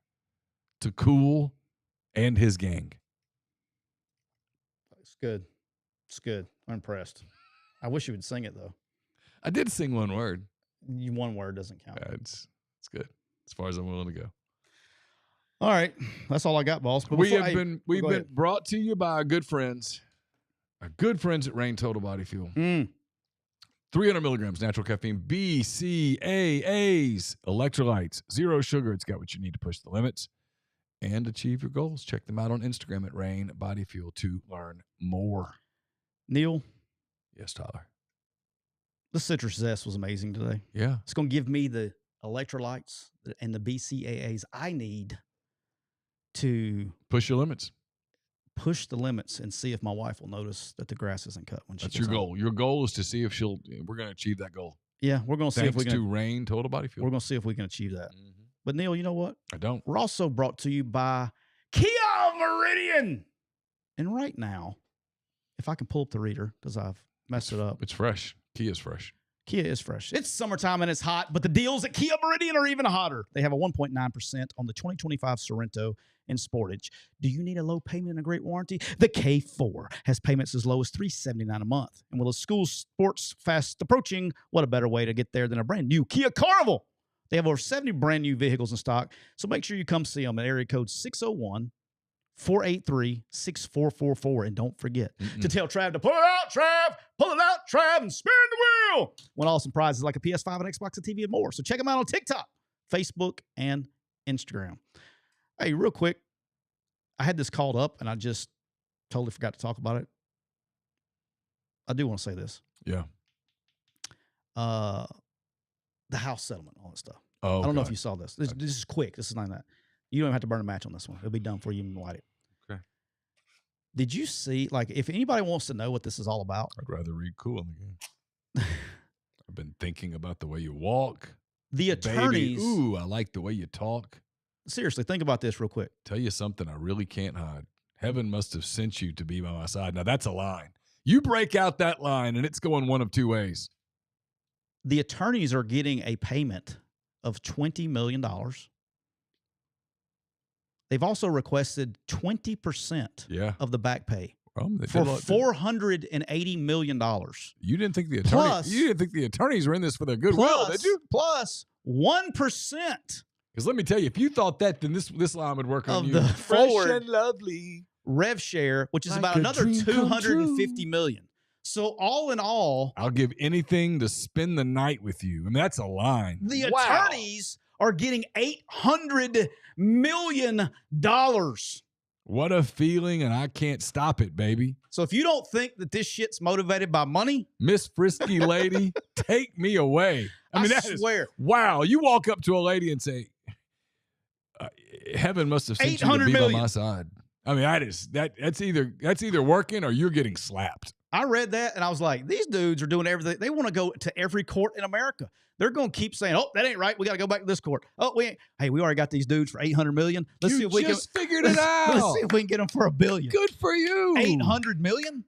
to Kool and his gang. It's good. It's good. I'm impressed. I wish you would sing it, though. I did sing one word. One word doesn't count. Yeah, it's good. As far as I'm willing to go. All right. That's all I got, boss. But we've been brought to you by our good friends at Rain Total Body Fuel. 300 milligrams natural caffeine, BCAAs, electrolytes, zero sugar. It's got what you need to push the limits and achieve your goals. Check them out on Instagram at Rain Body Fuel to learn more. Neal. Yes, Tyler. The citrus zest was amazing today. Yeah. It's going to give me the electrolytes and the BCAAs I need to push your limits. Push the limits and see if my wife will notice that the grass isn't cut when she That's your goal. Your goal is to see if we're going to achieve that goal. Yeah, we're going to see if we can. Thanks to Rain Total Body Fuel. We're going to see if we can achieve that. Mm-hmm. But Neal, you know what? I don't. We're also brought to you by Kia Meridian. And right now, if I can pull up the reader, because I've messed it up. It's fresh. Kia's fresh. Kia is fresh. It's summertime and it's hot, but the deals at Kia Meridian are even hotter. They have a 1.9% on the 2025 Sorento and Sportage. Do you need a low payment and a great warranty? The K4 has payments as low as $379 a month. And with a school sports fast approaching, what a better way to get there than a brand new Kia Carnival? They have over 70 brand new vehicles in stock, so make sure you come see them at area code 601-483-6444. And don't forget to tell Trav to pull it out, Trav, and spin the wheel. Win awesome prizes like a PS5, an Xbox, a TV, and more. So check them out on TikTok, Facebook, and Instagram. Hey, real quick, I had this called up, and I just totally forgot to talk about it. I do want to say this. Yeah. The house settlement, all that stuff. Oh, I don't know if you saw this. This is quick. This is not that. You don't have to burn a match on this one. It'll be done before you even light it. Okay. Did you see, like, if anybody wants to know what this is all about? I'd rather read Kool in the Game. I've been thinking about the way you walk. The attorneys. Baby, ooh, I like the way you talk. Seriously, think about this real quick. Tell you something I really can't hide. Heaven must have sent you to be by my side. Now, that's a line. You break out that line, and it's going one of two ways. The attorneys are getting a payment of $20 million. They've also requested 20% of the back pay for $480 million. You didn't think the attorneys were in this for their goodwill, did you? Plus 1%. Because let me tell you, if you thought that, then this line would work on you. The Fresh forward and lovely rev share, which is like about another $250 million. So all in all, I'll give anything to spend the night with you. I mean, that's a line. The attorneys are getting $800 million. What a feeling, and I can't stop it, baby. So if you don't think that this shit's motivated by money, Miss Frisky Lady, take me away. I mean, that swear. Wow. You walk up to a lady and say, heaven must have sent you to be by my side. I mean, that's either working or you're getting slapped. I read that and I was like, these dudes are doing everything. They want to go to every court in America. They're going to keep saying, oh, that ain't right. We got to go back to this court. Oh, we already got these dudes for $800 million. Let's see if we figured it out. Let's see if we can get them for $1 billion. Good for you. $800 million?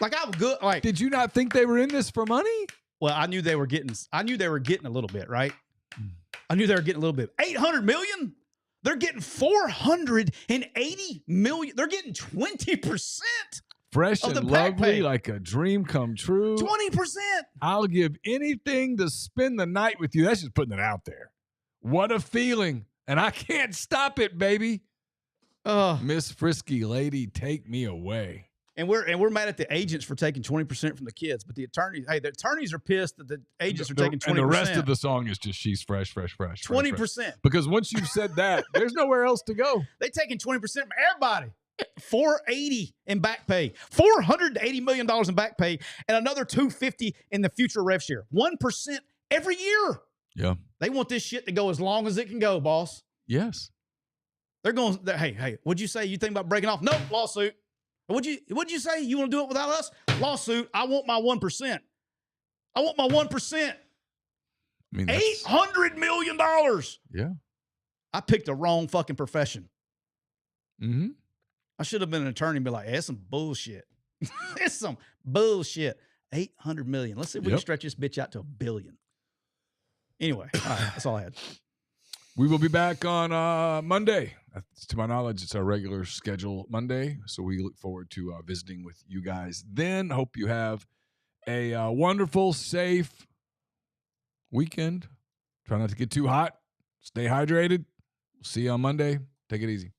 Like, I'm good. Like, did you not think they were in this for money? Well, I knew they were getting a little bit, right? I knew they were getting a little bit. $800 million? They're getting $480 million. They're getting 20%. Fresh and lovely, like a dream come true. 20%. I'll give anything to spend the night with you. That's just putting it out there. What a feeling. And I can't stop it, baby. Miss Frisky Lady, take me away. And we're mad at the agents for taking 20% from the kids, but the attorneys are pissed that the agents are taking 20%. And the rest of the song is just she's fresh. 20%. Because once you've said that, there's nowhere else to go. They taking 20% from everybody. $480 in back pay, $480 million in back pay, and another $250 in the future rev share. 1% every year. Yeah. They want this shit to go as long as it can go, boss. Yes. They're going, hey, what'd you say? You think about breaking off? Nope, lawsuit. What'd you say? You want to do it without us? Lawsuit. I want my 1%. I want my 1%. I mean, $800 million. Yeah. I picked the wrong fucking profession. Mm-hmm. I should have been an attorney and be like, hey, that's some bullshit. It's some bullshit. $800 million. Let's see if we can stretch this bitch out to $1 billion. Anyway, all right, that's all I had. We will be back on Monday. To my knowledge, it's our regular schedule Monday. So we look forward to visiting with you guys then. Hope you have a wonderful, safe weekend. Try not to get too hot. Stay hydrated. See you on Monday. Take it easy.